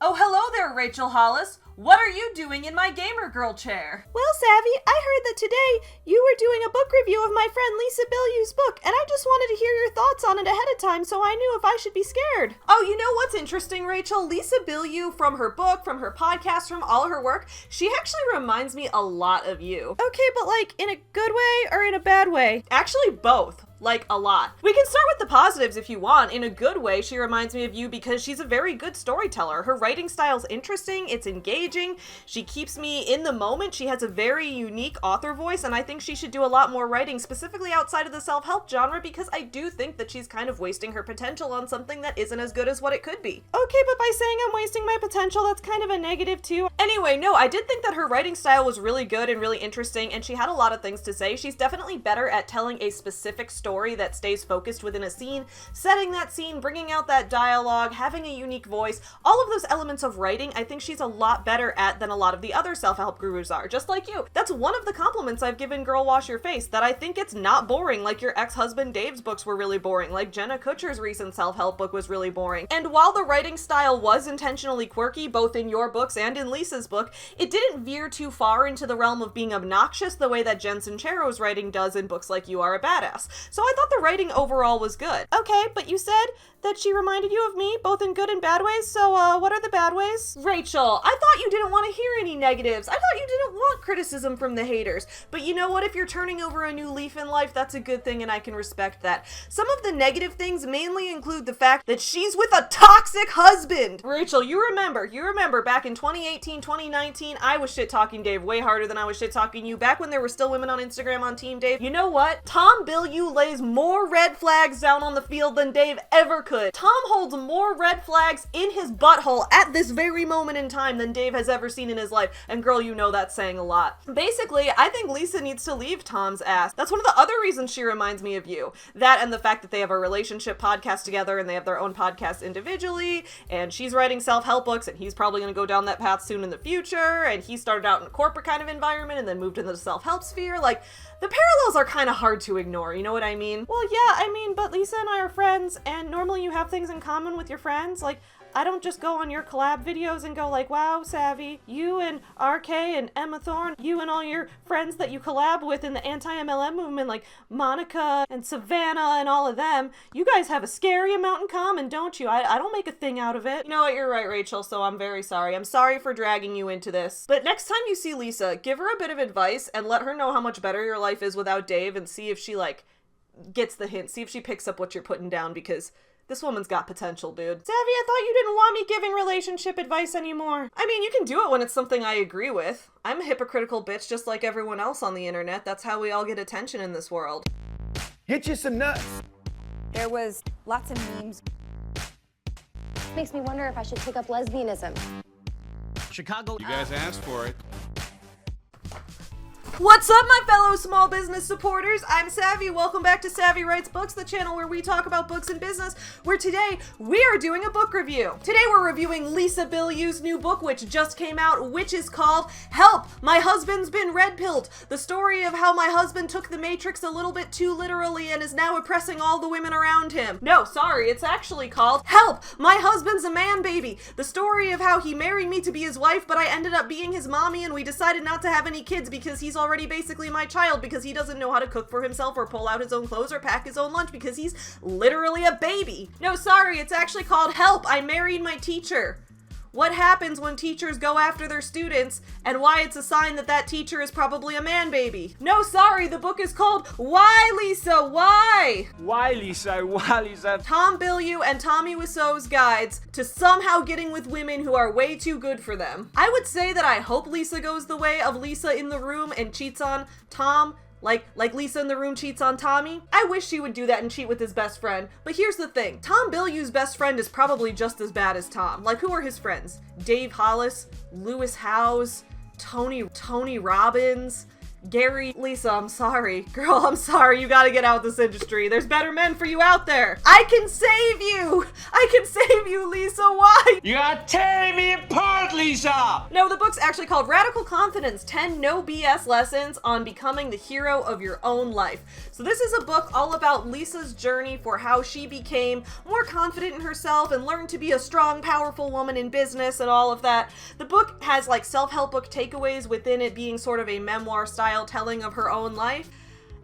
Oh, hello there, Rachel Hollis. What are you doing in my gamer girl chair? Well, Savvy, I heard that today you were doing a book review of my friend Alicia Bilyeu's book, and I just wanted to hear your thoughts on it ahead of time so I knew if I should be scared. Oh, you know what's interesting, Rachel? Alicia Bilyeu, from her book, from her podcast, from all her work, she actually reminds me a lot of you. Okay, but like in a good way or in a bad way? Actually, both. Like, a lot. We can start with the positives if you want. In a good way, she reminds me of you because she's a very good storyteller. Her writing style's interesting, it's engaging, she keeps me in the moment, she has a very unique author voice, and I think she should do a lot more writing, specifically outside of the self-help genre, because I do think that she's kind of wasting her potential on something that isn't as good as what it could be. Okay, but by saying I'm wasting my potential, that's kind of a negative too. Anyway, no, I did think that her writing style was really good and really interesting, and she had a lot of things to say. She's definitely better at telling a specific story that stays focused within a scene, setting that scene, bringing out that dialogue, having a unique voice, all of those elements of writing, I think she's a lot better at than a lot of the other self-help gurus are, just like you. That's one of the compliments I've given Girl Wash Your Face, that I think it's not boring like your ex-husband Dave's books were really boring, like Jenna Kutcher's recent self-help book was really boring. And while the writing style was intentionally quirky, both in your books and in Lisa's book, it didn't veer too far into the realm of being obnoxious the way that Jen Sincero's writing does in books like You Are a Badass. So I thought the writing overall was good. Okay, but you said that she reminded you of me, both in good and bad ways, so what are the bad ways? Rachel, I thought you didn't want to hear any negatives. I thought you didn't want criticism from the haters. But you know what? If you're turning over a new leaf in life, that's a good thing and I can respect that. Some of the negative things mainly include the fact that she's with a toxic husband. Rachel, you remember back in 2018, 2019, I was shit-talking Dave way harder than I was shit-talking you. Back when there were still women on Instagram on Team Dave. You know what? Tom Bilyeu lays more red flags down on the field than Dave ever could. Tom holds more red flags in his butthole at this very moment in time than Dave has ever seen in his life. And girl, you know that's saying a lot. Basically, I think Lisa needs to leave Tom's ass. That's one of the other reasons she reminds me of you. That and the fact that they have a relationship podcast together and they have their own podcast individually, and she's writing self-help books and he's probably going to go down that path soon in the future, and he started out in a corporate kind of environment and then moved into the self-help sphere. Like, the parallels are kind of hard to ignore, you know what I mean? Well, yeah, I mean, but Lisa and I are friends, and normally you have things in common with your friends. Like, I don't just go on your collab videos and go like, wow, Savvy, you and RK and Emma Thorne, you and all your friends that you collab with in the anti-MLM movement, like Monica and Savannah and all of them, you guys have a scary amount in common, don't you? I don't make a thing out of it. You know what, you're right, Rachel, so I'm very sorry. I'm sorry for dragging you into this. But next time you see Lisa, give her a bit of advice and let her know how much better your life is without Dave, and see if she, like, gets the hint. See if she picks up what you're putting down, because this woman's got potential, dude. Savvy, I thought you didn't want me giving relationship advice anymore. I mean, you can do it when it's something I agree with. I'm a hypocritical bitch just like everyone else on the internet. That's how we all get attention in this world. Hit you some nuts. There was lots of memes. Makes me wonder if I should take up lesbianism. Chicago. You guys asked for it. What's up, my fellow small business supporters? I'm Savvy. Welcome back to Savvy Writes Books, the channel where we talk about books and business, where today we are doing a book review. Today we're reviewing Alicia Bilyeu's new book, which just came out, which is called Help! My Husband's Been Red-Pilled. The story of how my husband took the Matrix a little bit too literally and is now oppressing all the women around him. No, sorry, it's actually called Help! My Husband's a Man Baby. The story of how he married me to be his wife, but I ended up being his mommy and we decided not to have any kids because he's already basically my child, because he doesn't know how to cook for himself or pull out his own clothes or pack his own lunch because he's literally a baby. No, sorry, it's actually called Help! I Married My Teacher. What happens when teachers go after their students, and why it's a sign that that teacher is probably a man baby. No, sorry, the book is called Why, Lisa, Why? Why, Lisa? Why, Lisa? Tom Bilyeu and Tommy Wiseau's guides to somehow getting with women who are way too good for them. I would say that I hope Lisa goes the way of Lisa in the Room and cheats on Tom, like Lisa in the Room cheats on Tommy. I wish she would do that and cheat with his best friend. But here's the thing. Tom Bilyeu's best friend is probably just as bad as Tom. Like, who are his friends? Dave Hollis, Lewis Howes, Tony Robbins, Gary. Lisa, I'm sorry. Girl, I'm sorry. You gotta get out of this industry. There's better men for you out there. I can save you! I can save you, Lisa. Why? You are tearing me apart, Lisa! No, the book's actually called Radical Confidence, 10 No BS Lessons on Becoming the Hero of Your Own Life. So this is a book all about Lisa's journey for how she became more confident in herself and learned to be a strong, powerful woman in business and all of that. The book has like self-help book takeaways within it being sort of a memoir style telling of her own life.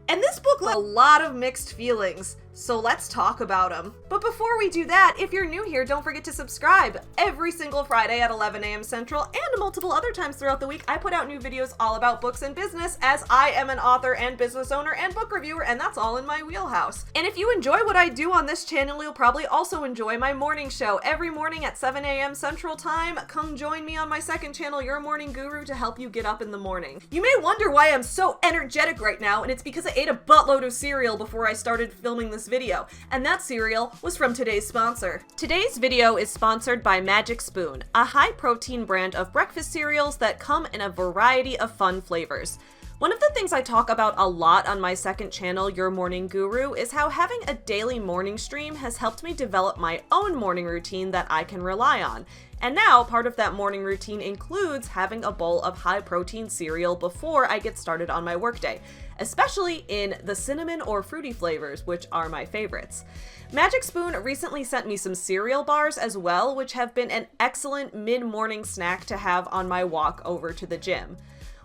And this book left a lot of mixed feelings, so let's talk about them. But before we do that, if you're new here, don't forget to subscribe. Every single Friday at 11 a.m. Central and multiple other times throughout the week, I put out new videos all about books and business, as I am an author and business owner and book reviewer, and that's all in my wheelhouse. And if you enjoy what I do on this channel, you'll probably also enjoy my morning show every morning at 7 a.m. Central Time. Come join me on my second channel, Your Morning Guru, to help you get up in the morning. You may wonder why I'm so energetic right now, and it's because I ate a buttload of cereal before I started filming this video, and that cereal was from today's sponsor. Today's video is sponsored by Magic Spoon, a high-protein brand of breakfast cereals that come in a variety of fun flavors. One of the things I talk about a lot on my second channel, Your Morning Guru, is how having a daily morning stream has helped me develop my own morning routine that I can rely on. And now, part of that morning routine includes having a bowl of high-protein cereal before I get started on my workday, especially in the cinnamon or fruity flavors, which are my favorites. Magic Spoon recently sent me some cereal bars as well, which have been an excellent mid-morning snack to have on my walk over to the gym.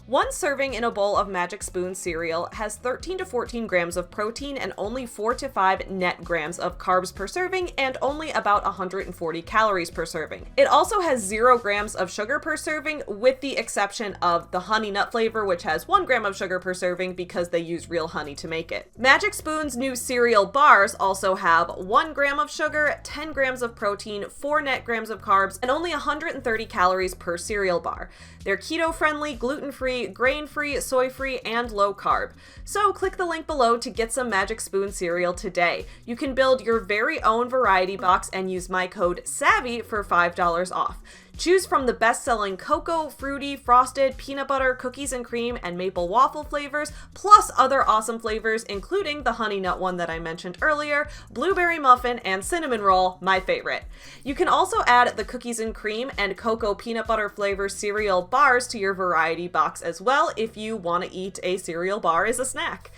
One serving in a bowl of Magic Spoon cereal has 13 to 14 grams of protein and only 4 to 5 net grams of carbs per serving, and only about 140 calories per serving. It also has 0 grams of sugar per serving, with the exception of the honey nut flavor, which has 1 gram of sugar per serving because they use real honey to make it. Magic Spoon's new cereal bars also have 1 gram of sugar, 10 grams of protein, 4 net grams of carbs, and only 130 calories per cereal bar. They're keto-friendly, gluten-free, grain-free, soy-free, and low-carb. So click the link below to get some Magic Spoon cereal today. You can build your very own variety box and use my code SAVY for $5 off. Choose from the best-selling cocoa, fruity, frosted, peanut butter, cookies and cream, and maple waffle flavors, plus other awesome flavors, including the honey nut one that I mentioned earlier, blueberry muffin, and cinnamon roll, my favorite. You can also add the cookies and cream and cocoa peanut butter flavor cereal bars to your variety box as well if you want to eat a cereal bar as a snack.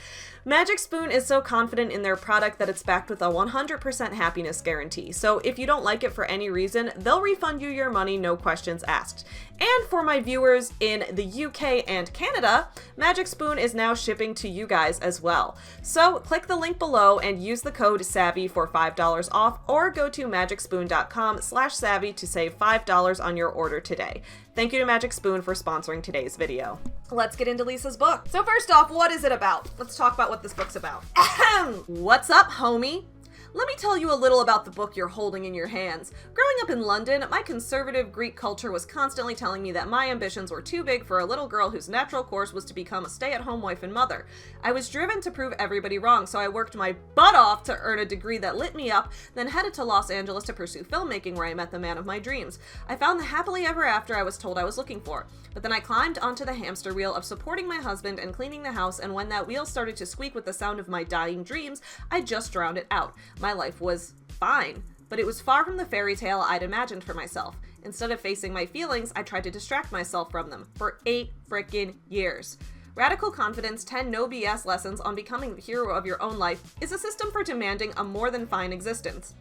Magic Spoon is so confident in their product that it's backed with a 100% happiness guarantee. So if you don't like it for any reason, they'll refund you your money, no questions asked. And for my viewers in the UK and Canada, Magic Spoon is now shipping to you guys as well. So click the link below and use the code SAVVY for $5 off, or go to magicspoon.com/savvy to save $5 on your order today. Thank you to Magic Spoon for sponsoring today's video. Let's get into Lisa's book. So first off, what is it about? Let's talk about what this book's about. Ahem! What's up, homie? Let me tell you a little about the book you're holding in your hands. Growing up in London, my conservative Greek culture was constantly telling me that my ambitions were too big for a little girl whose natural course was to become a stay-at-home wife and mother. I was driven to prove everybody wrong, so I worked my butt off to earn a degree that lit me up, then headed to Los Angeles to pursue filmmaking, where I met the man of my dreams. I found the happily ever after I was told I was looking for. But then I climbed onto the hamster wheel of supporting my husband and cleaning the house, and when that wheel started to squeak with the sound of my dying dreams, I just drowned it out. My life was fine, but it was far from the fairy tale I'd imagined for myself. Instead of facing my feelings, I tried to distract myself from them for 8 frickin' years. Radical Confidence, 10 No BS Lessons on Becoming the Hero of Your Own Life is a system for demanding a more than fine existence.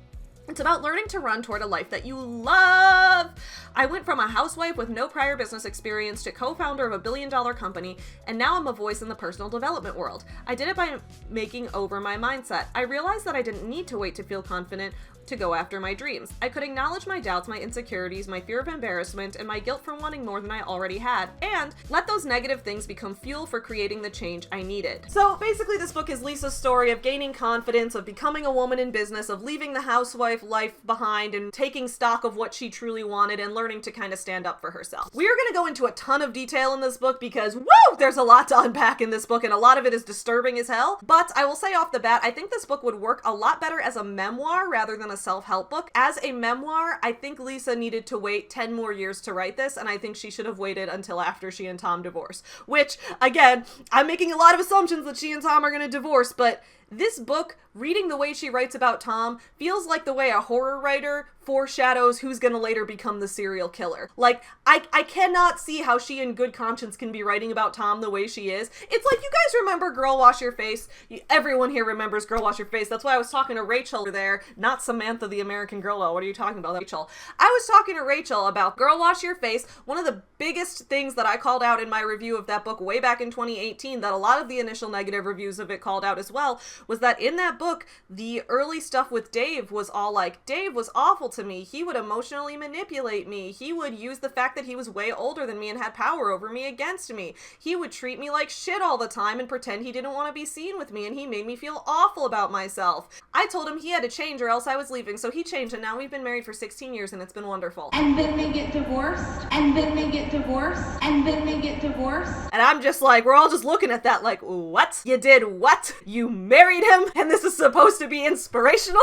It's about learning to run toward a life that you love. I went from a housewife with no prior business experience to co-founder of a billion-dollar company, and now I'm a voice in the personal development world. I did it by making over my mindset. I realized that I didn't need to wait to feel confident to go after my dreams. I could acknowledge my doubts, my insecurities, my fear of embarrassment, and my guilt for wanting more than I already had, and let those negative things become fuel for creating the change I needed. So basically this book is Lisa's story of gaining confidence, of becoming a woman in business, of leaving the housewife life behind and taking stock of what she truly wanted and learning to kind of stand up for herself. We are going to go into a ton of detail in this book because, woo, there's a lot to unpack in this book, and a lot of it is disturbing as hell. But I will say off the bat, I think this book would work a lot better as a memoir rather than a self-help book. As a memoir, I think Lisa needed to wait 10 more years to write this, and I think she should have waited until after she and Tom divorced. Which, again, I'm making a lot of assumptions that she and Tom are going to divorce, but This book, reading the way she writes about Tom, feels like the way a horror writer foreshadows who's gonna later become the serial killer. Like, I cannot see how she in good conscience can be writing about Tom the way she is. It's like, you guys remember Girl Wash Your Face? Everyone here remembers Girl Wash Your Face. That's why I was talking to Rachel there, not Samantha the American Girl. What are you talking about, Rachel? I was talking to Rachel about Girl Wash Your Face. One of the biggest things that I called out in my review of that book way back in 2018, that a lot of the initial negative reviews of it called out as well, was that in that book, the early stuff with Dave was all like, Dave was awful to me. He would emotionally manipulate me. He would use the fact that he was way older than me and had power over me against me. He would treat me like shit all the time and pretend he didn't want to be seen with me, and he made me feel awful about myself. I told him he had to change or else I was leaving, so he changed, and now we've been married for 16 years and it's been wonderful. And then they get divorced, and then they get divorced, and then they get divorced. And I'm just like, we're all just looking at that like, what? You did what? You married him? And this is supposed to be inspirational?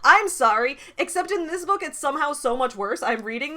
I'm sorry, except in this book it's somehow so much worse. I'm reading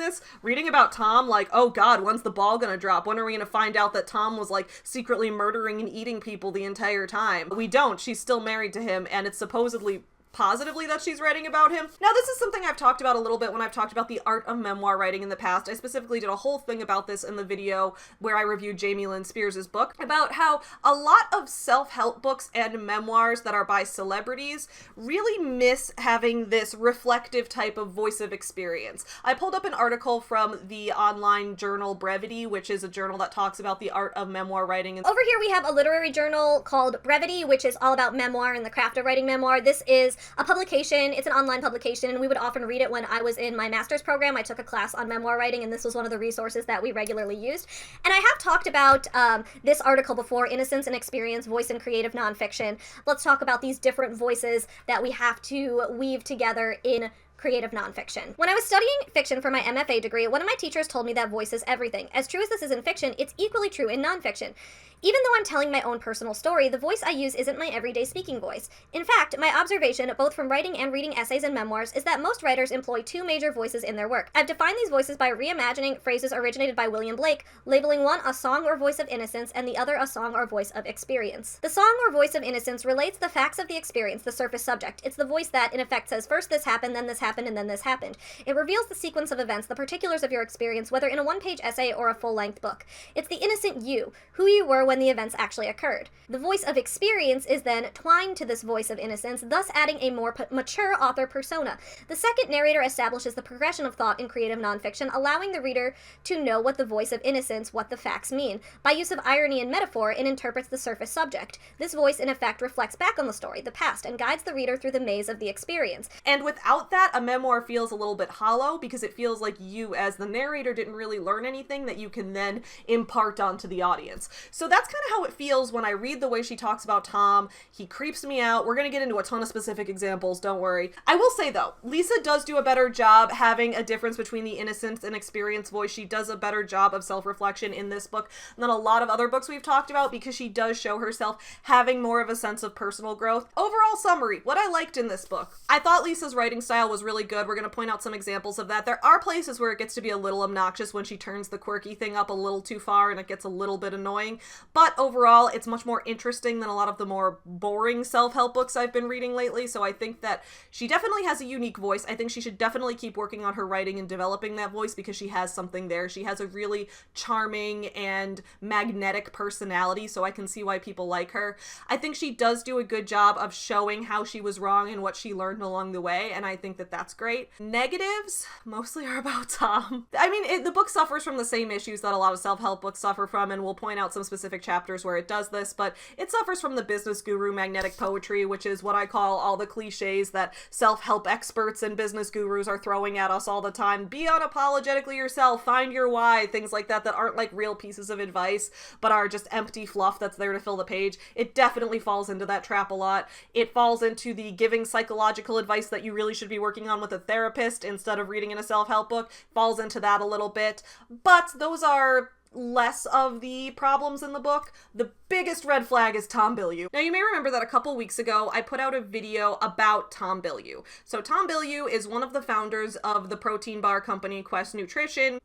about Tom like, oh god, when's the ball gonna drop? When are we gonna find out that Tom was like secretly murdering and eating people the entire time? We don't. She's still married to him, and it's supposedly positively that she's writing about him. Now, this is something I've talked about a little bit when I've talked about the art of memoir writing in the past. I specifically did a whole thing about this in the video where I reviewed Jamie Lynn Spears' book, about how a lot of self-help books and memoirs that are by celebrities really miss having this reflective type of voice of experience. I pulled up an article from the online journal Brevity, which is a journal that talks about the art of memoir writing. Over here we have a literary journal called Brevity, which is all about memoir and the craft of writing memoir. This is a publication. It's an online publication, and we would often read it when I was in my master's program. I took a class on memoir writing, and this was one of the resources that we regularly used. And I have talked about this article before, Innocence and Experience, Voice in Creative Nonfiction. Let's talk about these different voices that we have to weave together in creative nonfiction. When I was studying fiction for my MFA degree, one of my teachers told me that voice is everything. As true as this is in fiction, it's equally true in nonfiction. Even though I'm telling my own personal story, the voice I use isn't my everyday speaking voice. In fact, my observation, both from writing and reading essays and memoirs, is that most writers employ two major voices in their work. I've defined these voices by reimagining phrases originated by William Blake, labeling one a song or voice of innocence and the other a song or voice of experience. The song or voice of innocence relates the facts of the experience, the surface subject. It's the voice that, in effect, says first this happened, and then this happened. It reveals the sequence of events, the particulars of your experience, whether in a one-page essay or a full-length book. It's the innocent you, who you were when the events actually occurred. The voice of experience is then twined to this voice of innocence, thus adding a more mature author persona. The second narrator establishes the progression of thought in creative nonfiction, allowing the reader to know what the voice of innocence, what the facts mean. By use of irony and metaphor, it interprets the surface subject. This voice, in effect, reflects back on the story, the past, and guides the reader through the maze of the experience. And without that, a memoir feels a little bit hollow, because it feels like you, as the narrator, didn't really learn anything that you can then impart onto the audience. So that's kind of how it feels when I read the way she talks about Tom. He creeps me out. We're going to get into a ton of specific examples, don't worry. I will say, though, Lisa does do a better job having a difference between the innocence and experience voice. She does a better job of self-reflection in this book than a lot of other books we've talked about, because she does show herself having more of a sense of personal growth. Overall summary, what I liked in this book. I thought Lisa's writing style was really good. We're going to point out some examples of that. There are places where it gets to be a little obnoxious when she turns the quirky thing up a little too far and it gets a little bit annoying, but overall it's much more interesting than a lot of the more boring self-help books I've been reading lately, so I think that she definitely has a unique voice. I think she should definitely keep working on her writing and developing that voice, because she has something there. She has a really charming and magnetic personality, so I can see why people like her. I think she does do a good job of showing how she was wrong and what she learned along the way, and I think that that's great. Negatives mostly are about Tom. I mean, the book suffers from the same issues that a lot of self-help books suffer from, and we'll point out some specific chapters where it does this, but it suffers from the business guru magnetic poetry, which is what I call all the cliches that self-help experts and business gurus are throwing at us all the time. Be unapologetically yourself, find your why, things like that aren't like real pieces of advice, but are just empty fluff that's there to fill the page. It definitely falls into that trap a lot. It falls into the giving psychological advice that you really should be working on with a therapist instead of reading in a self-help book. Falls into that a little bit, but those are less of the problems in the book. The biggest red flag is Tom Bilyeu. Now, you may remember that a couple weeks ago, I put out a video about Tom Bilyeu. So Tom Bilyeu is one of the founders of the protein bar company Quest Nutrition.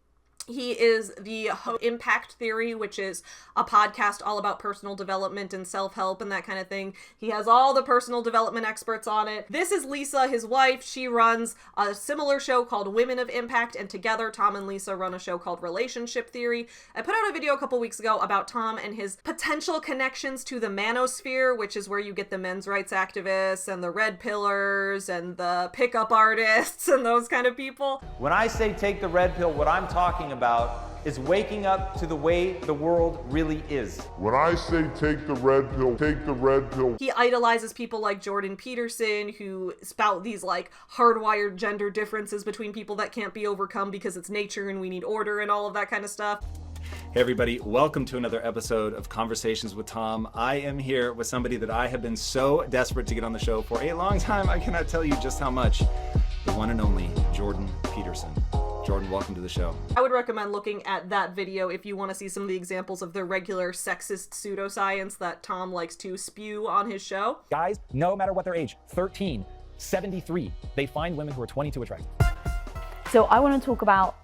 He is the host of Impact Theory, which is a podcast all about personal development and self-help and that kind of thing. He has all the personal development experts on it. This is Lisa, his wife. She runs a similar show called Women of Impact, and together Tom and Lisa run a show called Relationship Theory. I put out a video a couple weeks ago about Tom and his potential connections to the manosphere, which is where you get the men's rights activists and the red pillars and the pickup artists and those kind of people. When I say take the red pill, what I'm talking about is waking up to the way the world really is. When I say take the red pill, take the red pill. He idolizes people like Jordan Peterson, who spout these like hardwired gender differences between people that can't be overcome because it's nature and we need order and all of that kind of stuff. Hey everybody, welcome to another episode of Conversations with Tom. I am here with somebody that I have been so desperate to get on the show for a long time. I cannot tell you just how much. The one and only Jordan Peterson. Jordan, welcome to the show. I would recommend looking at that video if you want to see some of the examples of the regular sexist pseudoscience that Tom likes to spew on his show. Guys, no matter what their age, 13, 73, they find women who are 22 attractive. So I want to talk about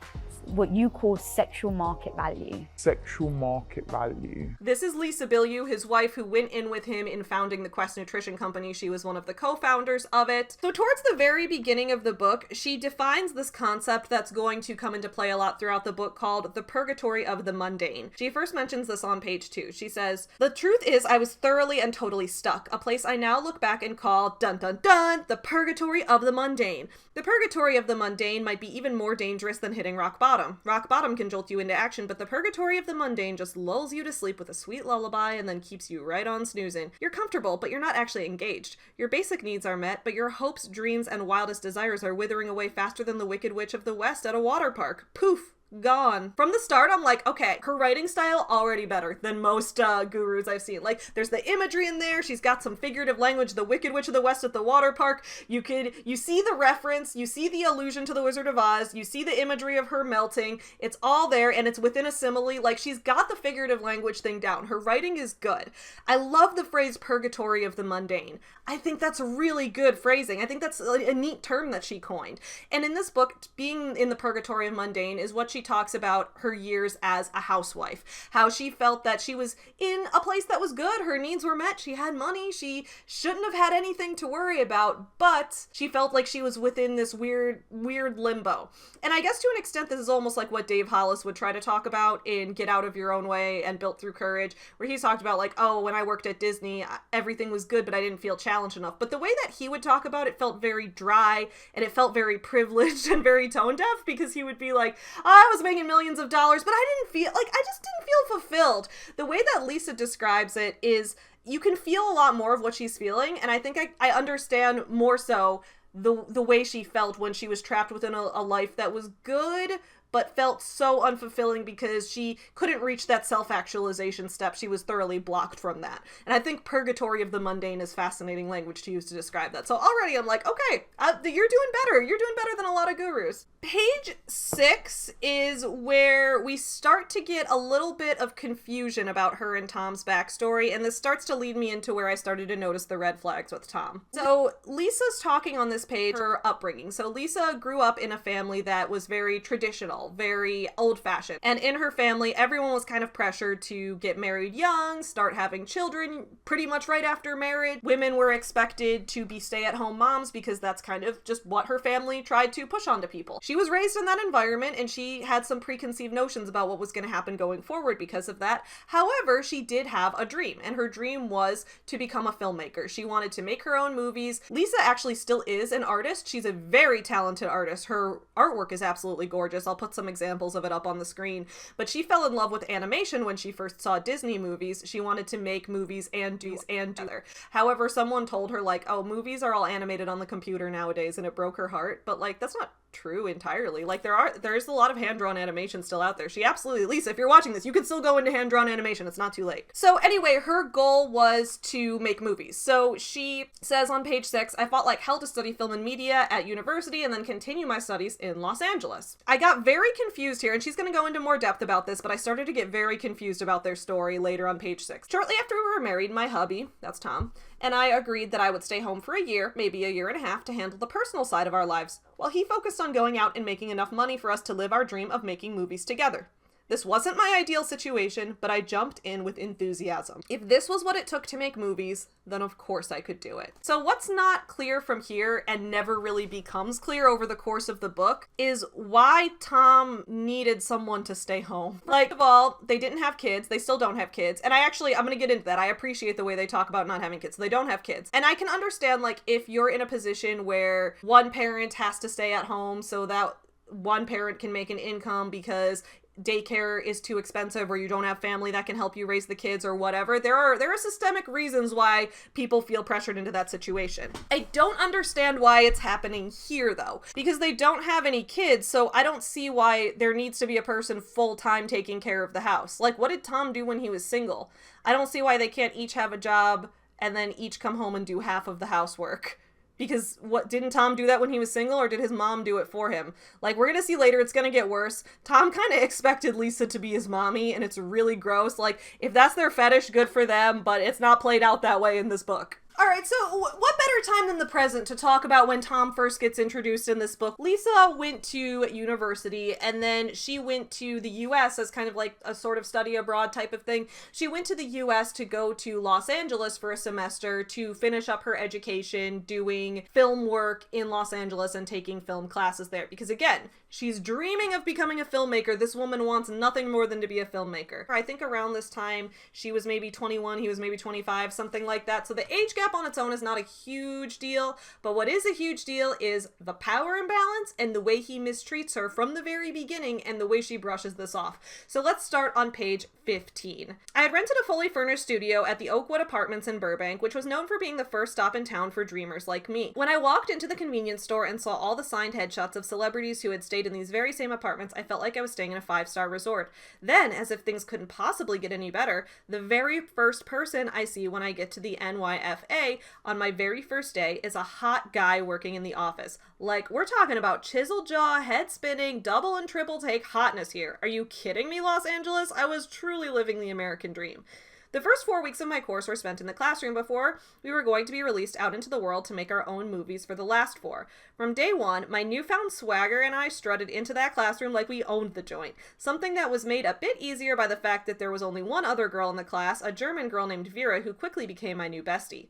what you call sexual market value. Sexual market value. This is Alicia Bilyeu, his wife, who went in with him in founding the Quest Nutrition Company. She was one of the co-founders of it. So towards the very beginning of the book, she defines this concept that's going to come into play a lot throughout the book called the purgatory of the mundane. She first mentions this on page 2. She says, "The truth is I was thoroughly and totally stuck, a place I now look back and call, dun dun dun, the purgatory of the mundane. The purgatory of the mundane might be even more dangerous than hitting rock bottom. Rock bottom can jolt you into action, but the purgatory of the mundane just lulls you to sleep with a sweet lullaby and then keeps you right on snoozing. You're comfortable, but you're not actually engaged. Your basic needs are met, but your hopes, dreams, and wildest desires are withering away faster than the Wicked Witch of the West at a water park. Poof! Gone." From the start, I'm like, okay, her writing style already better than most gurus I've seen. Like, there's the imagery in there. She's got some figurative language. The Wicked Witch of the West at the water park. You see the reference. You see the allusion to the Wizard of Oz. You see the imagery of her melting. It's all there, and it's within a simile. Like, she's got the figurative language thing down. Her writing is good. I love the phrase purgatory of the mundane. I think that's really good phrasing. I think that's a neat term that she coined. And in this book, being in the purgatory of mundane is what she talks about her years as a housewife. How she felt that she was in a place that was good. Her needs were met. She had money. She shouldn't have had anything to worry about, but she felt like she was within this weird limbo. And I guess to an extent, this is almost like what Dave Hollis would try to talk about in Get Out of Your Own Way and Built Through Courage, where he's talked about like, oh, when I worked at Disney, everything was good, but I didn't feel challenged enough. But the way that he would talk about it felt very dry, and it felt very privileged and very tone deaf, because he would be like, I was making millions of dollars, but I just didn't feel fulfilled. The way that Lisa describes it is you can feel a lot more of what she's feeling, and I think I understand more so the way she felt when she was trapped within a life that was good, but felt so unfulfilling because she couldn't reach that self-actualization step. She was thoroughly blocked from that. And I think purgatory of the mundane is fascinating language to use to describe that. So already I'm like, okay, you're doing better. You're doing better than a lot of gurus. Page 6 is where we start to get a little bit of confusion about her and Tom's backstory, and this starts to lead me into where I started to notice the red flags with Tom. So Lisa's talking on this page her upbringing. So Lisa grew up in a family that was very traditional, very old-fashioned, and in her family everyone was kind of pressured to get married young, start having children pretty much right after marriage. Women were expected to be stay-at-home moms because that's kind of just what her family tried to push onto people. She was raised in that environment, and she had some preconceived notions about what was going to happen going forward because of that. However, she did have a dream, and her dream was to become a filmmaker. She wanted to make her own movies. Lisa actually still is an artist. She's a very talented artist. Her artwork is absolutely gorgeous. I'll put some examples of it up on the screen. But she fell in love with animation when she first saw Disney movies. She wanted to make movies and do together. However, someone told her like, oh, movies are all animated on the computer nowadays, and it broke her heart. But like, that's not true entirely. Like, there's a lot of hand-drawn animation still out there. She absolutely, Lisa, if you're watching this, you can still go into hand-drawn animation. It's not too late. So anyway, her goal was to make movies. So she says on page 6, I fought like hell to study film and media at university and then continue my studies in Los Angeles. I got very confused here, and she's going to go into more depth about this, but I started to get very confused about their story later on page 6. Shortly after we were married, my hubby, that's Tom, and I agreed that I would stay home for a year, maybe a year and a half, to handle the personal side of our lives, while he focused on going out and making enough money for us to live our dream of making movies together. This wasn't my ideal situation, but I jumped in with enthusiasm. If this was what it took to make movies, then of course I could do it. So what's not clear from here, and never really becomes clear over the course of the book, is why Tom needed someone to stay home. Like, of all, they didn't have kids, they still don't have kids, and I'm gonna get into that. I appreciate the way they talk about not having kids. They don't have kids. And I can understand, like, if you're in a position where one parent has to stay at home so that one parent can make an income because daycare is too expensive, or you don't have family that can help you raise the kids, or whatever. There are systemic reasons why people feel pressured into that situation. I don't understand why it's happening here though, because they don't have any kids, so I don't see why there needs to be a person full-time taking care of the house. Like, what did Tom do when he was single? I don't see why they can't each have a job and then each come home and do half of the housework. Because didn't Tom do that when he was single, or did his mom do it for him? Like, we're gonna see later, it's gonna get worse. Tom kind of expected Lisa to be his mommy, and it's really gross. Like, if that's their fetish, good for them, but it's not played out that way in this book. Alright, so what better time than the present to talk about when Tom first gets introduced in this book? Lisa went to university, and then she went to the US as kind of like a sort of study abroad type of thing. She went to the US to go to Los Angeles for a semester to finish up her education doing film work in Los Angeles and taking film classes there. Because again, she's dreaming of becoming a filmmaker. This woman wants nothing more than to be a filmmaker. I think around this time, she was maybe 21, he was maybe 25, something like that. So the age gap on its own is not a huge deal, but what is a huge deal is the power imbalance and the way he mistreats her from the very beginning and the way she brushes this off. So let's start on page 15. I had rented a fully furnished studio at the Oakwood Apartments in Burbank, which was known for being the first stop in town for dreamers like me. When I walked into the convenience store and saw all the signed headshots of celebrities who had stayed in these very same apartments, I felt like I was staying in a 5-star resort. Then, as if things couldn't possibly get any better, the very first person I see when I get to the NYFA on my very first day is a hot guy working in the office. Like, we're talking about chisel jaw, head spinning, double and triple take hotness here. Are you kidding me, Los Angeles? I was truly living the American dream. The first 4 weeks of my course were spent in the classroom before we were going to be released out into the world to make our own movies for the last 4. From day one, my newfound swagger and I strutted into that classroom like we owned the joint, something that was made a bit easier by the fact that there was only one other girl in the class, a German girl named Vera, who quickly became my new bestie.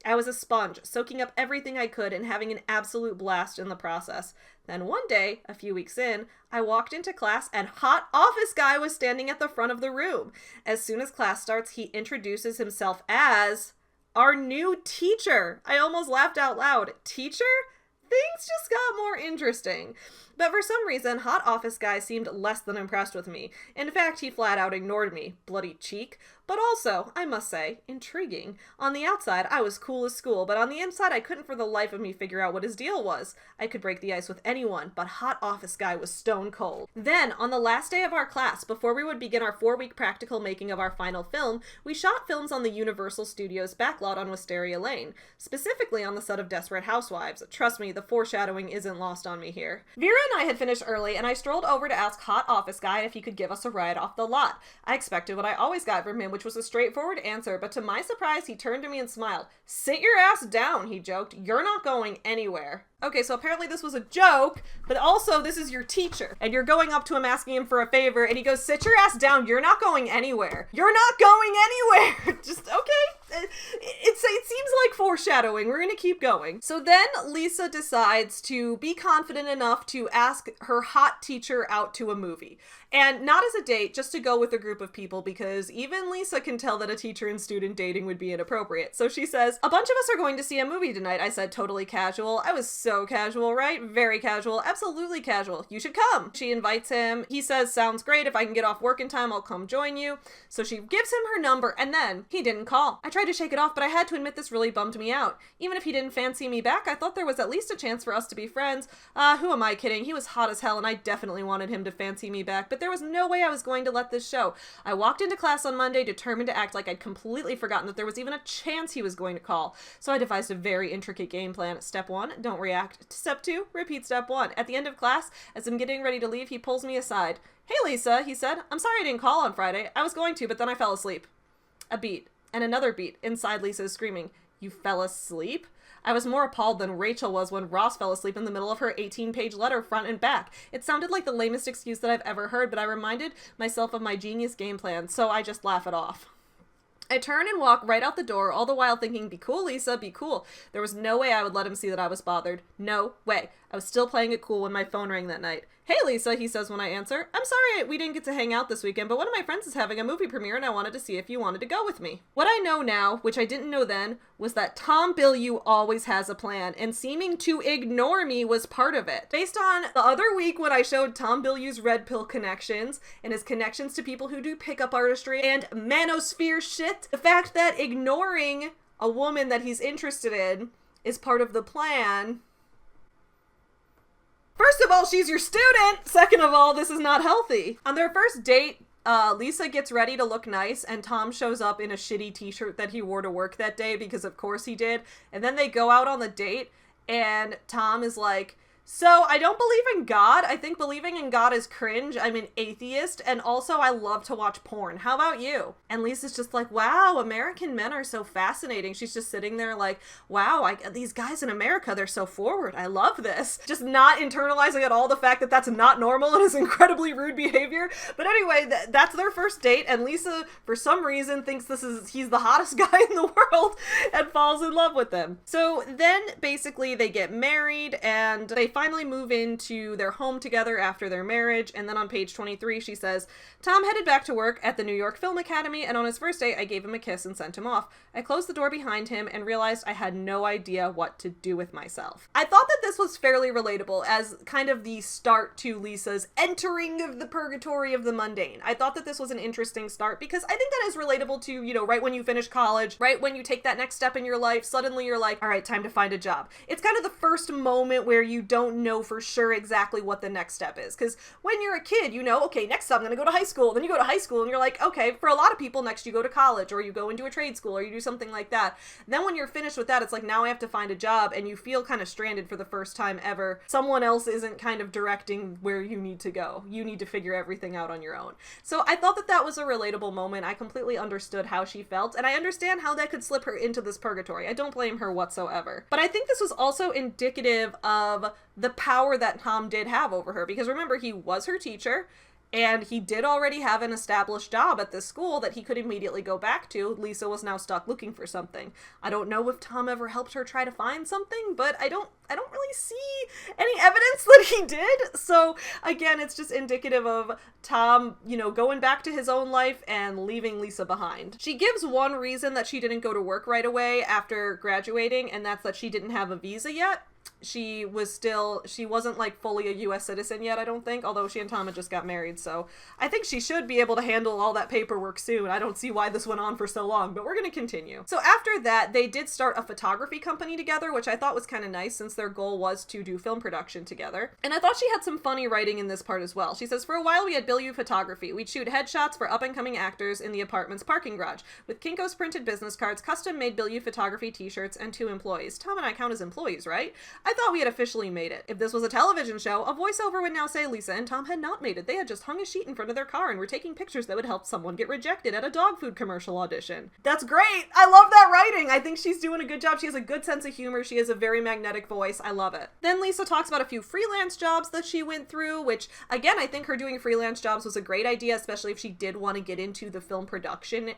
I was a sponge, soaking up everything I could and having an absolute blast in the process. Then one day, a few weeks in, I walked into class and hot office guy was standing at the front of the room. As soon as class starts, he introduces himself as our new teacher. I almost laughed out loud. Teacher? Things just got more interesting. But for some reason, hot office guy seemed less than impressed with me. In fact, he flat out ignored me. Bloody cheek. But also, I must say, intriguing. On the outside, I was cool as school, but on the inside, I couldn't for the life of me figure out what his deal was. I could break the ice with anyone, but hot office guy was stone cold. Then, on the last day of our class, before we would begin our 4-week practical making of our final film, we shot films on the Universal Studios backlot on Wisteria Lane, specifically on the set of Desperate Housewives. Trust me, the foreshadowing isn't lost on me here. Vera and I had finished early, and I strolled over to ask hot office guy if he could give us a ride off the lot. I expected what I always got from him, which was a straightforward answer, but to my surprise, he turned to me and smiled. "Sit your ass down," he joked. "You're not going anywhere." Okay, so apparently this was a joke, but also this is your teacher, and you're going up to him asking him for a favor, and he goes, "Sit your ass down, you're not going anywhere." You're not going anywhere! Just, okay. It seems like foreshadowing. We're gonna keep going. So then Lisa decides to be confident enough to ask her hot teacher out to a movie. And not as a date, just to go with a group of people, because even Lisa can tell that a teacher and student dating would be inappropriate. So she says, "A bunch of us are going to see a movie tonight." I said, totally casual. I was so casual, right? Very casual. Absolutely casual. "You should come." She invites him. He says, "Sounds great. If I can get off work in time, I'll come join you." So she gives him her number, and then he didn't call. I tried to shake it off, but I had to admit this really bummed me out. Even if he didn't fancy me back, I thought there was at least a chance for us to be friends. Who am I kidding? He was hot as hell, and I definitely wanted him to fancy me back, but there was no way I was going to let this show. I walked into class on Monday determined to act like I'd completely forgotten that there was even a chance he was going to call. So I devised a very intricate game plan. Step 1, don't react. Step 2, repeat step 1. At the end of class, as I'm getting ready to leave, he pulls me aside. "Hey Lisa," he said, "I'm sorry I didn't call on Friday. I was going to, but then I fell asleep." A beat, and another beat. Inside, Lisa is screaming, You fell asleep? I was more appalled than Rachel was when Ross fell asleep in the middle of her 18-page letter front and back. It sounded like the lamest excuse that I've ever heard, but I reminded myself of my genius game plan, so I just laugh it off. I turn and walk right out the door, all the while thinking, be cool, Lisa, be cool. There was no way I would let him see that I was bothered. No way. I was still playing it cool when my phone rang that night. Hey, Lisa, he says when I answer. I'm sorry we didn't get to hang out this weekend, but one of my friends is having a movie premiere and I wanted to see if you wanted to go with me. What I know now, which I didn't know then, was that Tom Bilyeu always has a plan, and seeming to ignore me was part of it. Based on the other week when I showed Tom Bilyeu's red pill connections and his connections to people who do pickup artistry and manosphere shit, the fact that ignoring a woman that he's interested in is part of the plan. First of all, she's your student. Second of all, this is not healthy. On their first date, Lisa gets ready to look nice and Tom shows up in a shitty t-shirt that he wore to work that day because of course he did. And then they go out on the date and Tom is like, so I don't believe in God. I think believing in God is cringe. I'm an atheist. And also I love to watch porn. How about you? And Lisa's just like, wow, American men are so fascinating. She's just sitting there like, wow, these guys in America, they're so forward. I love this. Just not internalizing at all the fact that that's not normal and is incredibly rude behavior. But anyway, that's their first date. And Lisa, for some reason, thinks he's the hottest guy in the world and falls in love with him. So then basically they get married and they finally move into their home together after their marriage. And then on page 23, she says, Tom headed back to work at the New York Film Academy, and on his first day, I gave him a kiss and sent him off. I closed the door behind him and realized I had no idea what to do with myself. I thought that this was fairly relatable as kind of the start to Lisa's entering of the purgatory of the mundane. I thought that this was an interesting start because I think that is relatable to, you know, right when you finish college, right when you take that next step in your life, suddenly you're like, all right, time to find a job. It's kind of the first moment where you don't know for sure exactly what the next step is. Because when you're a kid, you know, okay, next step, I'm going to go to high school. Then you go to high school and you're like, okay, for a lot of people, next you go to college or you go into a trade school or you do something like that. Then when you're finished with that, it's like, now I have to find a job, and you feel kind of stranded for the first time ever. Someone else isn't kind of directing where you need to go. You need to figure everything out on your own. So I thought that that was a relatable moment. I completely understood how she felt, and I understand how that could slip her into this purgatory. I don't blame her whatsoever. But I think this was also indicative of the power that Tom did have over her, because remember, he was her teacher, and he did already have an established job at this school that he could immediately go back to. Lisa was now stuck looking for something. I don't know if Tom ever helped her try to find something, but I don't really see any evidence that he did. So again, it's just indicative of Tom, you know, going back to his own life and leaving Lisa behind. She gives one reason that she didn't go to work right away after graduating, and that's that she didn't have a visa yet. She wasn't like fully a US citizen yet, I don't think, although she and Tom had just got married, so I think she should be able to handle all that paperwork soon. I don't see why this went on for so long, but we're gonna continue. So after that, they did start a photography company together, which I thought was kind of nice since their goal was to do film production together. And I thought she had some funny writing in this part as well. She says, for a while we had Bilyeu Photography. We'd shoot headshots for up-and-coming actors in the apartment's parking garage, with Kinko's printed business cards, custom-made Bilyeu Photography t-shirts, and 2 employees. Tom and I count as employees, right? I thought we had officially made it. If this was a television show, a voiceover would now say Lisa and Tom had not made it. They had just hung a sheet in front of their car and were taking pictures that would help someone get rejected at a dog food commercial audition. That's great! I love that writing! I think she's doing a good job. She has a good sense of humor. She has a very magnetic voice. I love it. Then Lisa talks about a few freelance jobs that she went through, which, again, I think her doing freelance jobs was a great idea, especially if she did want to get into the film production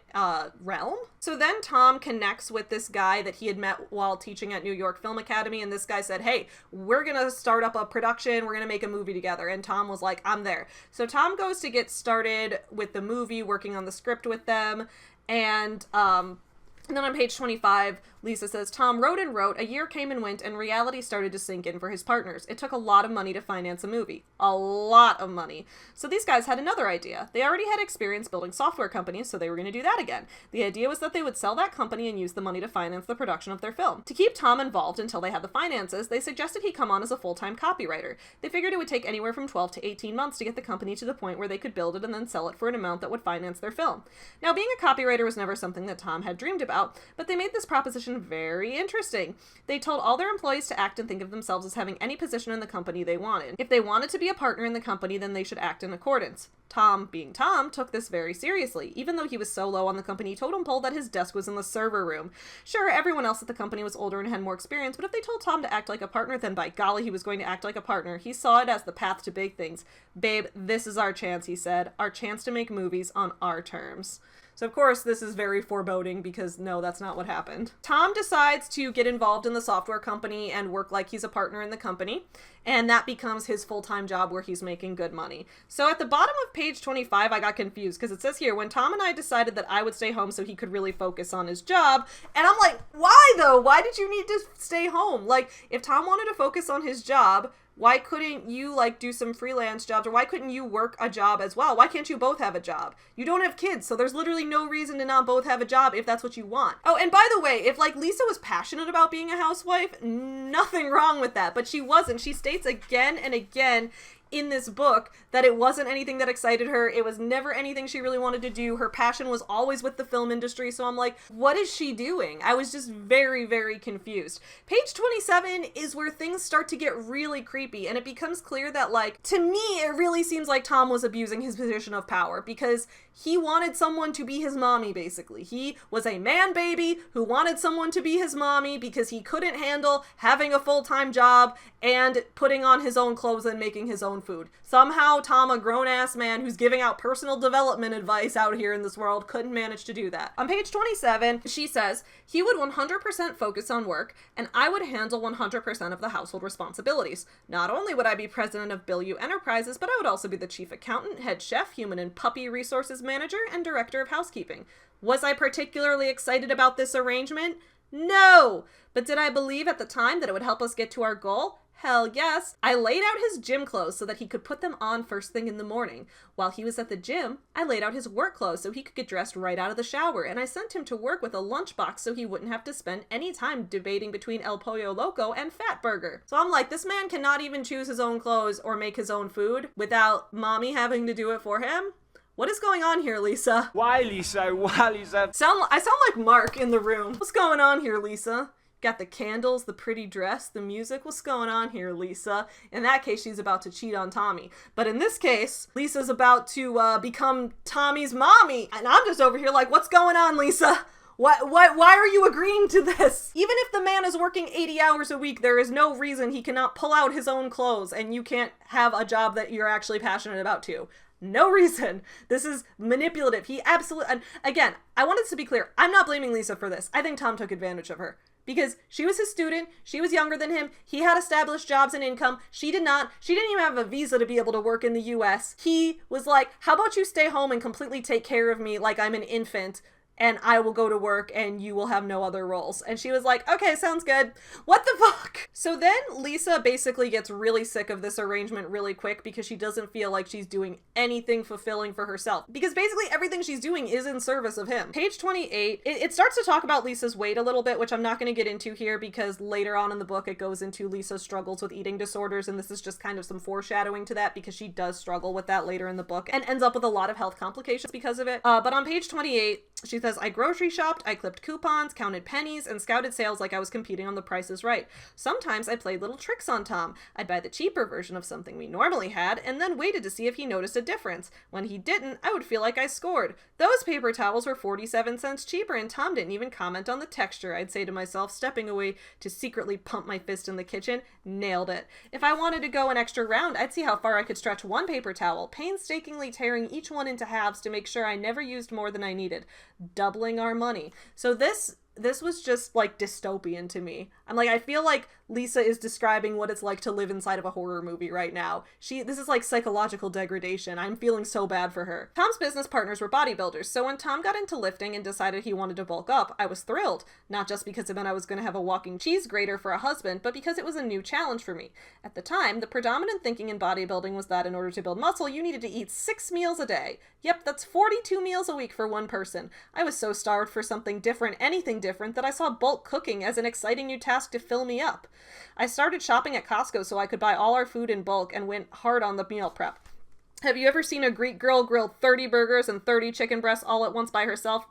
realm. So then Tom connects with this guy that he had met while teaching at New York Film Academy, and this guy said, hey, we're gonna start up a production, we're gonna make a movie together. And Tom was like, I'm there. So Tom goes to get started with the movie, working on the script with them, and then on page 25, Lisa says, Tom wrote and wrote, a year came and went, and reality started to sink in for his partners. It took a lot of money to finance a movie. A lot of money. So these guys had another idea. They already had experience building software companies, so they were going to do that again. The idea was that they would sell that company and use the money to finance the production of their film. To keep Tom involved until they had the finances, they suggested he come on as a full-time copywriter. They figured it would take anywhere from 12 to 18 months to get the company to the point where they could build it and then sell it for an amount that would finance their film. Now, being a copywriter was never something that Tom had dreamed about. about, but they made this proposition very interesting. They told all their employees to act and think of themselves as having any position in the company they wanted. If they wanted to be a partner in the company, then they should act in accordance. Tom, being Tom, took this very seriously, even though he was so low on the company totem pole that his desk was in the server room. Sure, everyone else at the company was older and had more experience, but if they told Tom to act like a partner, then by golly, he was going to act like a partner. He saw it as the path to big things. Babe, this is our chance, he said. Our chance to make movies on our terms. So of course this is very foreboding because no, that's not what happened. Tom decides to get involved in the software company and work like he's a partner in the company, and that becomes his full-time job where he's making good money. So at the bottom of page 25, I got confused because it says here, when Tom and I decided that I would stay home so he could really focus on his job, and I'm like, why though? Why did you need to stay home? Like, if Tom wanted to focus on his job, why couldn't you, like, do some freelance jobs? Or why couldn't you work a job as well? Why can't you both have a job? You don't have kids, so there's literally no reason to not both have a job if that's what you want. Oh, and by the way, if, like, Lisa was passionate about being a housewife, nothing wrong with that. But she wasn't. She states again and again in this book that it wasn't anything that excited her. It was never anything she really wanted to do. Her passion was always with the film industry. So I'm like, what is she doing? I was just very, very confused. Page 27 is where things start to get really creepy, and it becomes clear that, like, to me, it really seems like Tom was abusing his position of power because he wanted someone to be his mommy, basically. He was a man baby who wanted someone to be his mommy because he couldn't handle having a full-time job and putting on his own clothes and making his own food. Somehow Tom, a grown-ass man who's giving out personal development advice out here in this world, couldn't manage to do that. On page 27, she says, he would 100% focus on work, and I would handle 100% of the household responsibilities. Not only would I be president of Bilyeu Enterprises, but I would also be the chief accountant, head chef, human and puppy resources manager, and director of housekeeping. Was I particularly excited about this arrangement? No! But did I believe at the time that it would help us get to our goal? Hell yes. I laid out his gym clothes so that he could put them on first thing in the morning. While he was at the gym, I laid out his work clothes so he could get dressed right out of the shower, and I sent him to work with a lunchbox so he wouldn't have to spend any time debating between El Pollo Loco and Fat Burger. So I'm like, this man cannot even choose his own clothes or make his own food without mommy having to do it for him? What is going on here, Lisa? Why, Lisa? Why, Lisa? I sound like Mark in the room. What's going on here, Lisa? Got the candles, the pretty dress, the music. What's going on here, Lisa? In that case, she's about to cheat on Tommy. But in this case, Lisa's about to become Tommy's mommy. And I'm just over here like, what's going on, Lisa? Why are you agreeing to this? Even if the man is working 80 hours a week, there is no reason he cannot pull out his own clothes and you can't have a job that you're actually passionate about too. No reason. This is manipulative. He absolutely, and again, I wanted to be clear. I'm not blaming Lisa for this. I think Tom took advantage of her. Because she was his student, she was younger than him, he had established jobs and income, she did not, she didn't even have a visa to be able to work in the US. He was like, how about you stay home and completely take care of me like I'm an infant, and I will go to work and you will have no other roles. And she was like, okay, sounds good. What the fuck? So then Lisa basically gets really sick of this arrangement really quick because she doesn't feel like she's doing anything fulfilling for herself. Because basically everything she's doing is in service of him. Page 28, it starts to talk about Lisa's weight a little bit, which I'm not going to get into here because later on in the book it goes into Lisa's struggles with eating disorders, and this is just kind of some foreshadowing to that because she does struggle with that later in the book and ends up with a lot of health complications because of it. But on page 28, she says, I grocery shopped, I clipped coupons, counted pennies, and scouted sales like I was competing on The Price is Right. Sometimes I played little tricks on Tom. I'd buy the cheaper version of something we normally had, and then waited to see if he noticed a difference. When he didn't, I would feel like I scored. Those paper towels were 47 cents cheaper, and Tom didn't even comment on the texture, I'd say to myself, stepping away to secretly pump my fist in the kitchen. Nailed it. If I wanted to go an extra round, I'd see how far I could stretch one paper towel, painstakingly tearing each one into halves to make sure I never used more than I needed. Doubling our money. So this was just like dystopian to me. I'm like, I feel like Lisa is describing what it's like to live inside of a horror movie right now. This is like psychological degradation. I'm feeling so bad for her. Tom's business partners were bodybuilders, so when Tom got into lifting and decided he wanted to bulk up, I was thrilled. Not just because it meant I was going to have a walking cheese grater for a husband, but because it was a new challenge for me. At the time, the predominant thinking in bodybuilding was that in order to build muscle, you needed to eat 6 meals a day. Yep, that's 42 meals a week for one person. I was so starved for something different, anything different, that I saw bulk cooking as an exciting new task to fill me up. I started shopping at Costco so I could buy all our food in bulk and went hard on the meal prep. Have you ever seen a Greek girl grill 30 burgers and 30 chicken breasts all at once by herself?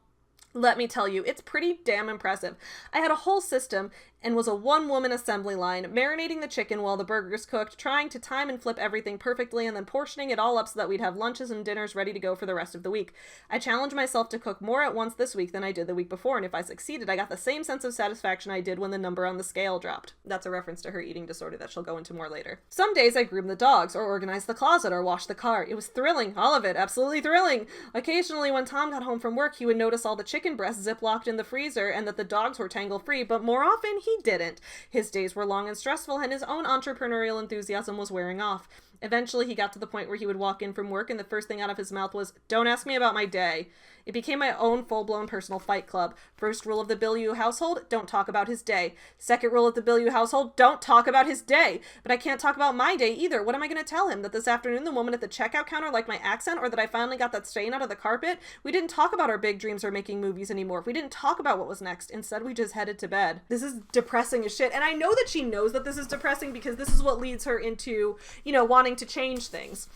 Let me tell you, it's pretty damn impressive. I had a whole system and was a one-woman assembly line, marinating the chicken while the burgers cooked, trying to time and flip everything perfectly, and then portioning it all up so that we'd have lunches and dinners ready to go for the rest of the week. I challenged myself to cook more at once this week than I did the week before, and if I succeeded, I got the same sense of satisfaction I did when the number on the scale dropped. That's a reference to her eating disorder that she'll go into more later. Some days I groomed the dogs, or organized the closet, or washed the car. It was thrilling, all of it, absolutely thrilling. Occasionally, when Tom got home from work, he would notice all the chicken breasts ziplocked in the freezer and that the dogs were tangle-free, but more often, he didn't. His days were long and stressful, and his own entrepreneurial enthusiasm was wearing off. Eventually, he got to the point where he would walk in from work, and the first thing out of his mouth was, "Don't ask me about my day." It became my own full-blown personal fight club. First rule of the Bilyeu household, don't talk about his day. Second rule of the Bilyeu household, don't talk about his day. But I can't talk about my day either. What am I going to tell him? That this afternoon the woman at the checkout counter liked my accent, or that I finally got that stain out of the carpet? We didn't talk about our big dreams or making movies anymore. We didn't talk about what was next. Instead, we just headed to bed. This is depressing as shit. And I know that she knows that this is depressing because this is what leads her into, wanting to change things.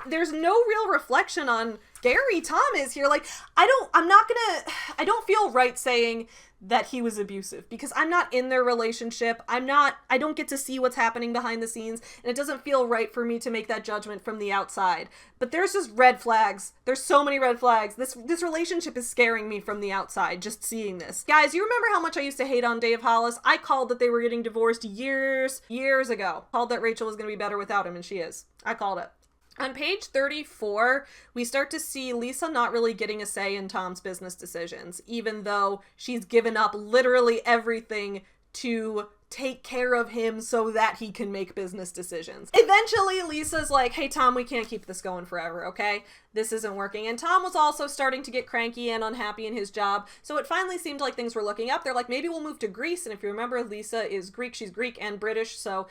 There's no real reflection on scary Tom is here. Like, I don't feel right saying that he was abusive because I'm not in their relationship. I don't get to see what's happening behind the scenes, and it doesn't feel right for me to make that judgment from the outside. But there's just red flags. There's so many red flags. This relationship is scaring me from the outside, just seeing this. Guys, you remember how much I used to hate on Dave Hollis? I called that they were getting divorced years ago. Called that Rachel was going to be better without him, and she is. I called it. On page 34, we start to see Lisa not really getting a say in Tom's business decisions, even though she's given up literally everything to take care of him so that he can make business decisions. Eventually, Lisa's like, "Hey, Tom, we can't keep this going forever, okay? This isn't working." And Tom was also starting to get cranky and unhappy in his job, so it finally seemed like things were looking up. They're like, maybe we'll move to Greece. And if you remember, Lisa is Greek. She's Greek and British, so,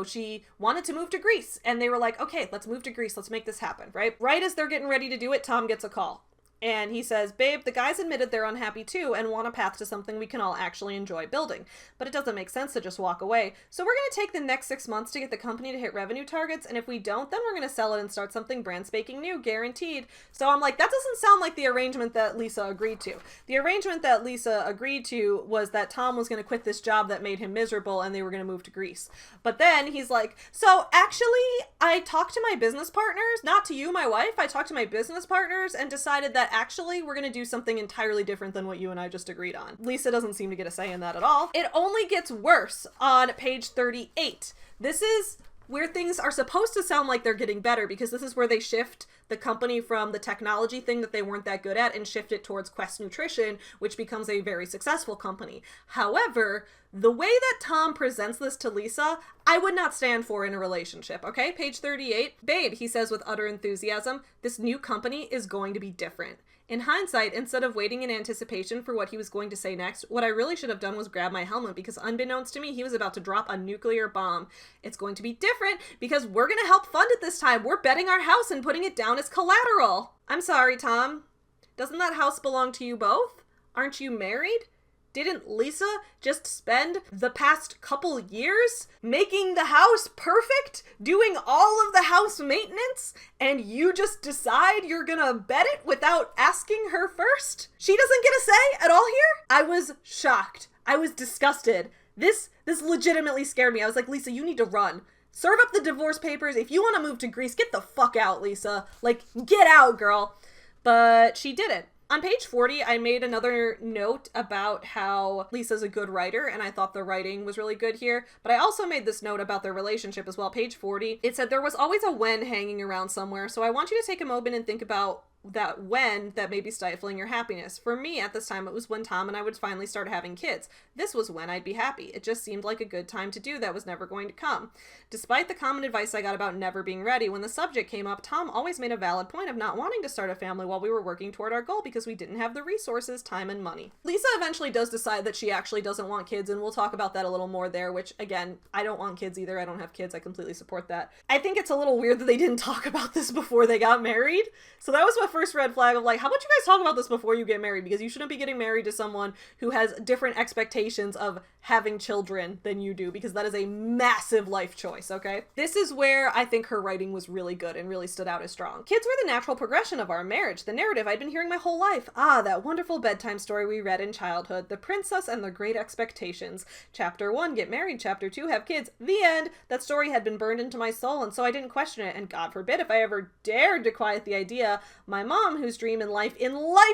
she wanted to move to Greece. And they were like, okay, let's move to Greece. Let's make this happen, right? Right as they're getting ready to do it, Tom gets a call. And he says, "Babe, the guys admitted they're unhappy too and want a path to something we can all actually enjoy building. But it doesn't make sense to just walk away. So we're going to take the next 6 months to get the company to hit revenue targets. And if we don't, then we're going to sell it and start something brand spanking new, guaranteed." So I'm like, that doesn't sound like the arrangement that Lisa agreed to. The arrangement that Lisa agreed to was that Tom was going to quit this job that made him miserable and they were going to move to Greece. But then he's like, "So actually, I talked to my business partners, not to you, my wife. I talked to my business partners and decided that actually we're going to do something entirely different than what you and I just agreed on." Lisa doesn't seem to get a say in that at all. It only gets worse on page 38. This is where things are supposed to sound like they're getting better, because this is where they shift the company from the technology thing that they weren't that good at and shift it towards Quest Nutrition, which becomes a very successful company. However, the way that Tom presents this to Lisa, I would not stand for in a relationship, okay? Page 38. "Babe," he says with utter enthusiasm, "this new company is going to be different." In hindsight, instead of waiting in anticipation for what he was going to say next, what I really should have done was grab my helmet, because unbeknownst to me, he was about to drop a nuclear bomb. "It's going to be different because we're going to help fund it this time. We're betting our house and putting it down as collateral." I'm sorry, Tom. Doesn't that house belong to you both? Aren't you married? Didn't Lisa just spend the past couple years making the house perfect, doing all of the house maintenance, and you just decide you're gonna bet it without asking her first? She doesn't get a say at all here? I was shocked. I was disgusted. This legitimately scared me. I was like, Lisa, you need to run. Serve up the divorce papers. If you want to move to Greece, get the fuck out, Lisa. Like, get out, girl. But she didn't. On page 40, I made another note about how Lisa's a good writer, and I thought the writing was really good here. But I also made this note about their relationship as well. Page 40, it said there was always a when hanging around somewhere, so I want you to take a moment and think about that when that may be stifling your happiness. For me, at this time, it was when Tom and I would finally start having kids. This was when I'd be happy. It just seemed like a good time to do that was never going to come. Despite the common advice I got about never being ready, when the subject came up, Tom always made a valid point of not wanting to start a family while we were working toward our goal because we didn't have the resources, time, and money. Lisa eventually does decide that she actually doesn't want kids, and we'll talk about that a little more there, which, again, I don't want kids either. I don't have kids. I completely support that. I think it's a little weird that they didn't talk about this before they got married. So that was what first red flag of like, how about you guys talk about this before you get married? Because you shouldn't be getting married to someone who has different expectations of having children than you do, because that is a massive life choice, okay? This is where I think her writing was really good and really stood out as strong. Kids were the natural progression of our marriage, the narrative I'd been hearing my whole life. Ah, that wonderful bedtime story we read in childhood, The Princess and the Great Expectations. Chapter 1, get married. Chapter 2, have kids. The end. That story had been burned into my soul, and so I didn't question it, and God forbid if I ever dared to quiet the idea. My mom, whose dream in life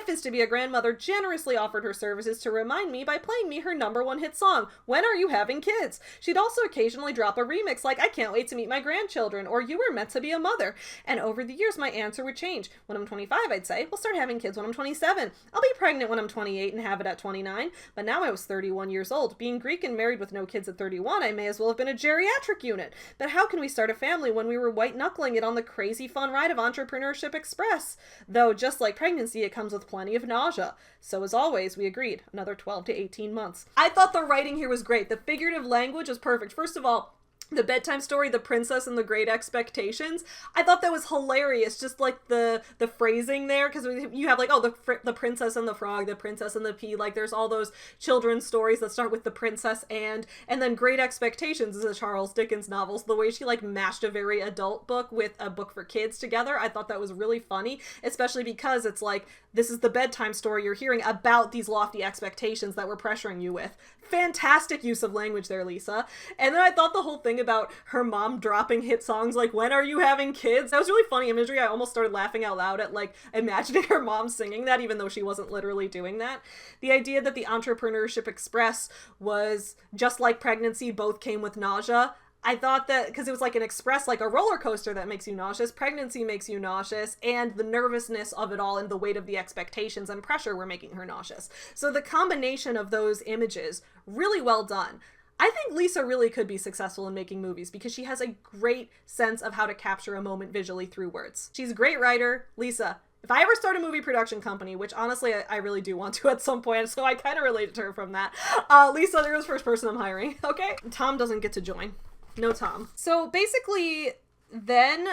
is to be a grandmother, generously offered her services to remind me by playing me her #1 hit song, When Are You Having Kids? She'd also occasionally drop a remix like, I can't wait to meet my grandchildren, or You Were Meant to Be a Mother. And over the years, my answer would change. When I'm 25, I'd say, we'll start having kids when I'm 27. I'll be pregnant when I'm 28 and have it at 29. But now I was 31 years old. Being Greek and married with no kids at 31, I may as well have been a geriatric unit. But how can we start a family when we were white-knuckling it on the crazy fun ride of Entrepreneurship Express? Though, just like pregnancy, it comes with plenty of nausea. So as always, we agreed. Another 12 to 18 months. I thought the writing here was great. The figurative language was perfect. First of all, the bedtime story, The Princess and the Great Expectations, I thought that was hilarious. Just like the phrasing there, because you have like, oh, the Princess and the Frog, the Princess and the Pea, like there's all those children's stories that start with the princess and then Great Expectations is a Charles Dickens novel. So the way she like mashed a very adult book with a book for kids together, I thought that was really funny, especially because it's like, this is the bedtime story you're hearing about these lofty expectations that we're pressuring you with. Fantastic use of language there, Lisa. And then I thought the whole thing about her mom dropping hit songs like When Are You Having Kids? That was really funny imagery. I almost started laughing out loud at like imagining her mom singing that, even though she wasn't literally doing that. The idea that the Entrepreneurship Express was just like pregnancy, both came with nausea. I thought that because it was like an express, like a roller coaster that makes you nauseous, pregnancy makes you nauseous, and the nervousness of it all and the weight of the expectations and pressure were making her nauseous. So the combination of those images, really well done. I think Lisa really could be successful in making movies because she has a great sense of how to capture a moment visually through words. She's a great writer. Lisa, if I ever start a movie production company, which honestly I really do want to at some point, so I kind of related to her from that, Lisa, you're the first person I'm hiring, okay? Tom doesn't get to join. No Tom. So basically, then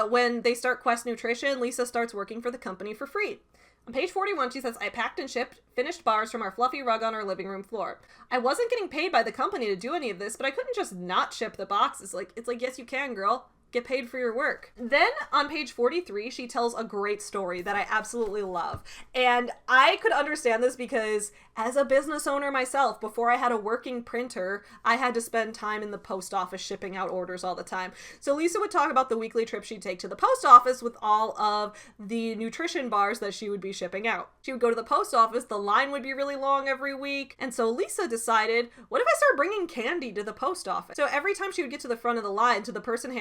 when they start Quest Nutrition, Lisa starts working for the company for free. On page 41, she says, I packed and shipped finished bars from our fluffy rug on our living room floor. I wasn't getting paid by the company to do any of this, but I couldn't just not ship the boxes. It's like, yes, you can, girl. Get paid for your work. Then on page 43, she tells a great story that I absolutely love. And I could understand this because as a business owner myself, before I had a working printer, I had to spend time in the post office shipping out orders all the time. So Lisa would talk about the weekly trip she'd take to the post office with all of the nutrition bars that she would be shipping out. She would go to the post office, the line would be really long every week. And so Lisa decided, what if I start bringing candy to the post office? So every time she would get to the front of the line, to the person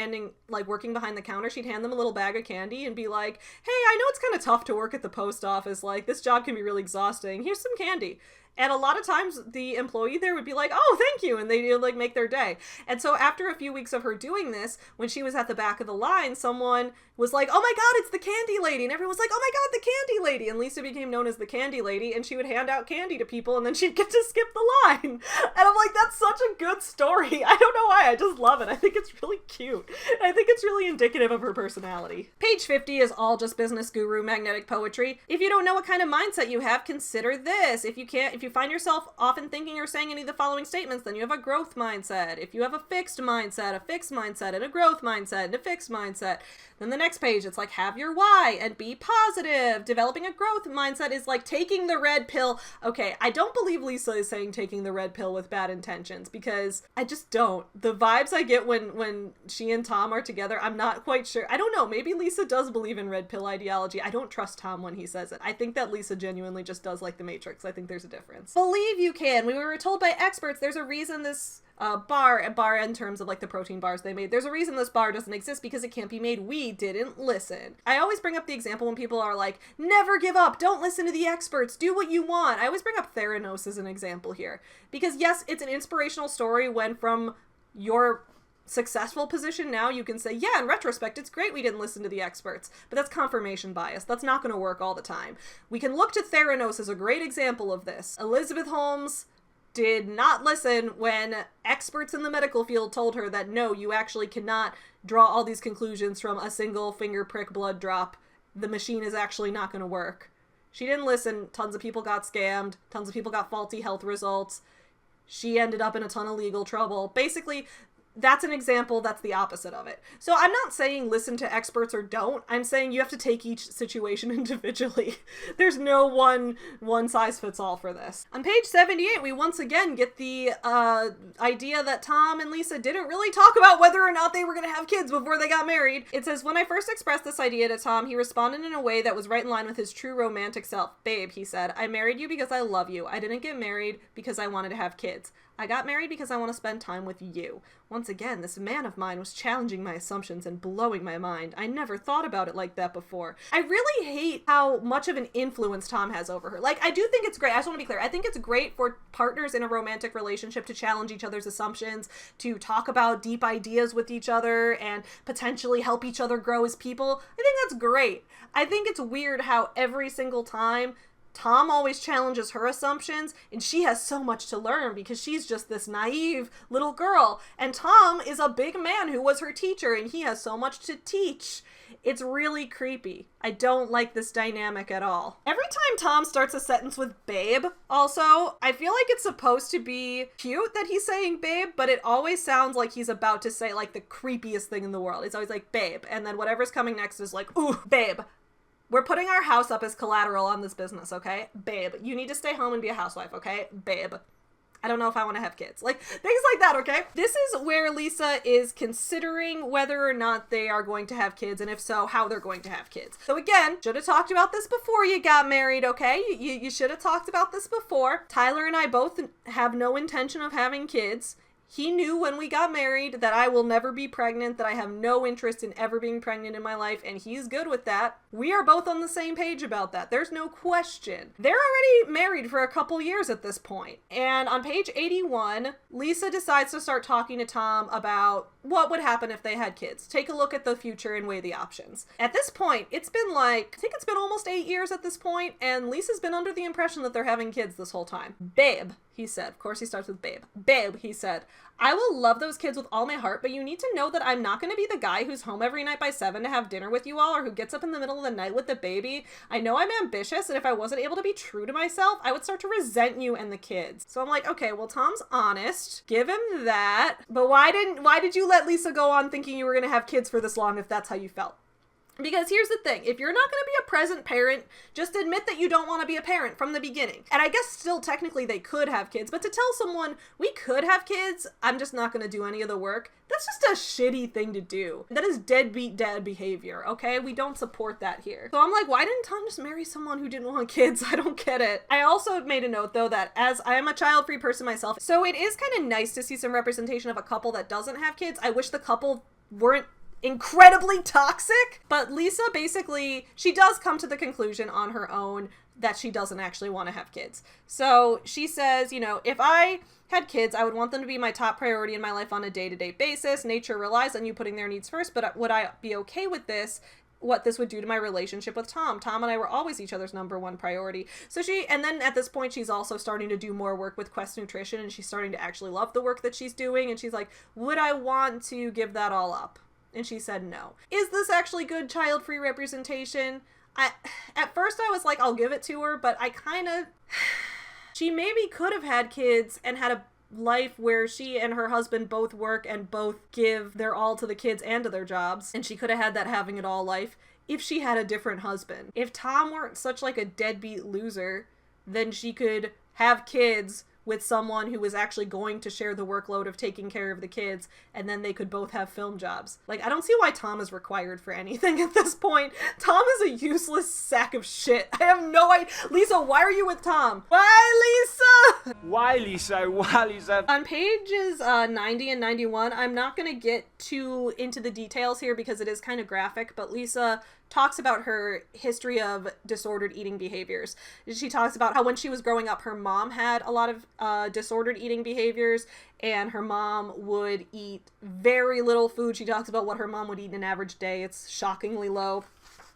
working behind the counter, she'd hand them a little bag of candy and be like, hey, I know it's kind of tough to work at the post office. Like, this job can be really exhausting. Here's some candy. And a lot of times the employee there would be like, oh, thank you. And they'd like make their day. And so after a few weeks of her doing this, when she was at the back of the line, someone was like, oh my God, it's the candy lady. And everyone was like, oh my God, the candy lady. And Lisa became known as the candy lady, and she would hand out candy to people and then she'd get to skip the line. And I'm like, that's such a good story. I don't know why. I just love it. I think it's really cute. I think it's really indicative of her personality. Page 50 is all just business guru magnetic poetry. If you don't know what kind of mindset you have, consider this. If you find yourself often thinking or saying any of the following statements, then you have a growth mindset. If you have a fixed mindset, and a growth mindset, and a fixed mindset, then the next page, it's like, have your why and be positive. Developing a growth mindset is like taking the red pill. Okay, I don't believe Lisa is saying taking the red pill with bad intentions, because I just don't. The vibes I get when she and Tom are together, I'm not quite sure. I don't know. Maybe Lisa does believe in red pill ideology. I don't trust Tom when he says it. I think that Lisa genuinely just does like the Matrix. I think there's a difference. Believe you can. We were told by experts there's a reason this bar in terms of like the protein bars they made. There's a reason this bar doesn't exist, because it can't be made. We didn't listen. I always bring up the example when people are like, never give up, don't listen to the experts, do what you want. I always bring up Theranos as an example here, because yes, it's an inspirational story when from your successful position now you can say, yeah, in retrospect, it's great we didn't listen to the experts, but that's confirmation bias. That's not going to work all the time. We can look to Theranos as a great example of this. Elizabeth Holmes did not listen when experts in the medical field told her that no, you actually cannot draw all these conclusions from a single finger prick blood drop the machine is actually not going to work. She didn't listen. Tons of people got scammed. Tons of people got faulty health results. She ended up in a ton of legal trouble. Basically, that's an example that's the opposite of it. So I'm not saying listen to experts or don't. I'm saying you have to take each situation individually. There's no one size fits all for this. On page 78, we once again get the idea that Tom and Lisa didn't really talk about whether or not they were going to have kids before they got married. It says, when I first expressed this idea to Tom, he responded in a way that was right in line with his true romantic self. Babe, he said, I married you because I love you. I didn't get married because I wanted to have kids. I got married because I want to spend time with you. Once again, this man of mine was challenging my assumptions and blowing my mind. I never thought about it like that before. I really hate how much of an influence Tom has over her. Like, I do think it's great. I just want to be clear. I think it's great for partners in a romantic relationship to challenge each other's assumptions, to talk about deep ideas with each other, and potentially help each other grow as people. I think that's great. I think it's weird how every single time Tom always challenges her assumptions, and she has so much to learn because she's just this naive little girl. And Tom is a big man who was her teacher, and he has so much to teach. It's really creepy. I don't like this dynamic at all. Every time Tom starts a sentence with babe, also, I feel like it's supposed to be cute that he's saying babe, but it always sounds like he's about to say like the creepiest thing in the world. It's always like babe, and then whatever's coming next is like, ooh, babe. We're putting our house up as collateral on this business, okay? Babe, you need to stay home and be a housewife, okay? Babe, I don't know if I want to have kids. Like, things like that, okay? This is where Lisa is considering whether or not they are going to have kids, and if so, how they're going to have kids. So again, should have talked about this before you got married, okay? You should have talked about this before. Tyler and I both have no intention of having kids. He knew when we got married that I will never be pregnant, that I have no interest in ever being pregnant in my life, and he's good with that. We are both on the same page about that. There's no question. They're already married for a couple years at this point. And on page 81, Lisa decides to start talking to Tom about what would happen if they had kids. Take a look at the future and weigh the options. At this point, it's been like, I think it's been almost 8 years at this point, and Lisa's been under the impression that they're having kids this whole time. Babe, he said. Of course he starts with babe. Babe, he said, I will love those kids with all my heart, but you need to know that I'm not going to be the guy who's home every night by 7 to have dinner with you all, or who gets up in the middle of the night with the baby. I know I'm ambitious, and if I wasn't able to be true to myself, I would start to resent you and the kids. So I'm like, okay, well, Tom's honest. Give him that. But why did you let Lisa go on thinking you were going to have kids for this long if that's how you felt? Because here's the thing, if you're not going to be a present parent, just admit that you don't want to be a parent from the beginning. And I guess still technically they could have kids, but to tell someone we could have kids, I'm just not going to do any of the work, that's just a shitty thing to do. That is deadbeat dad behavior, okay? We don't support that here. So I'm like, why didn't Tom just marry someone who didn't want kids? I don't get it. I also made a note though that as I am a child-free person myself, so it is kind of nice to see some representation of a couple that doesn't have kids. I wish the couple weren't incredibly toxic, but Lisa basically, she does come to the conclusion on her own that she doesn't actually want to have kids. So she says, you know, if I had kids, I would want them to be my top priority in my life on a day-to-day basis. Nature relies on you putting their needs first, but would I be okay with this? What this would do to my relationship with Tom. Tom and I were always each other's number one priority. So and then at this point, she's also starting to do more work with Quest Nutrition, and she's starting to actually love the work that she's doing. And she's like, would I want to give that all up? And she said no. Is this actually good child-free representation? At first I was like, I'll give it to her, but I kind of... She maybe could have had kids and had a life where she and her husband both work and both give their all to the kids and to their jobs. And she could have had that having it all life if she had a different husband. If Tom weren't such like a deadbeat loser, then she could have kids with someone who was actually going to share the workload of taking care of the kids, and then they could both have film jobs. Like, I don't see why Tom is required for anything at this point. Tom is a useless sack of shit. I have no idea. Lisa, why are you with Tom? Why, Lisa? Why, Lisa? Why, Lisa? On pages 90 and 91, I'm not going to get too into the details here because it is kind of graphic, but Lisa talks about her history of disordered eating behaviors. She talks about how when she was growing up, her mom had a lot of disordered eating behaviors, and her mom would eat very little food. She talks about what her mom would eat in an average day. It's shockingly low.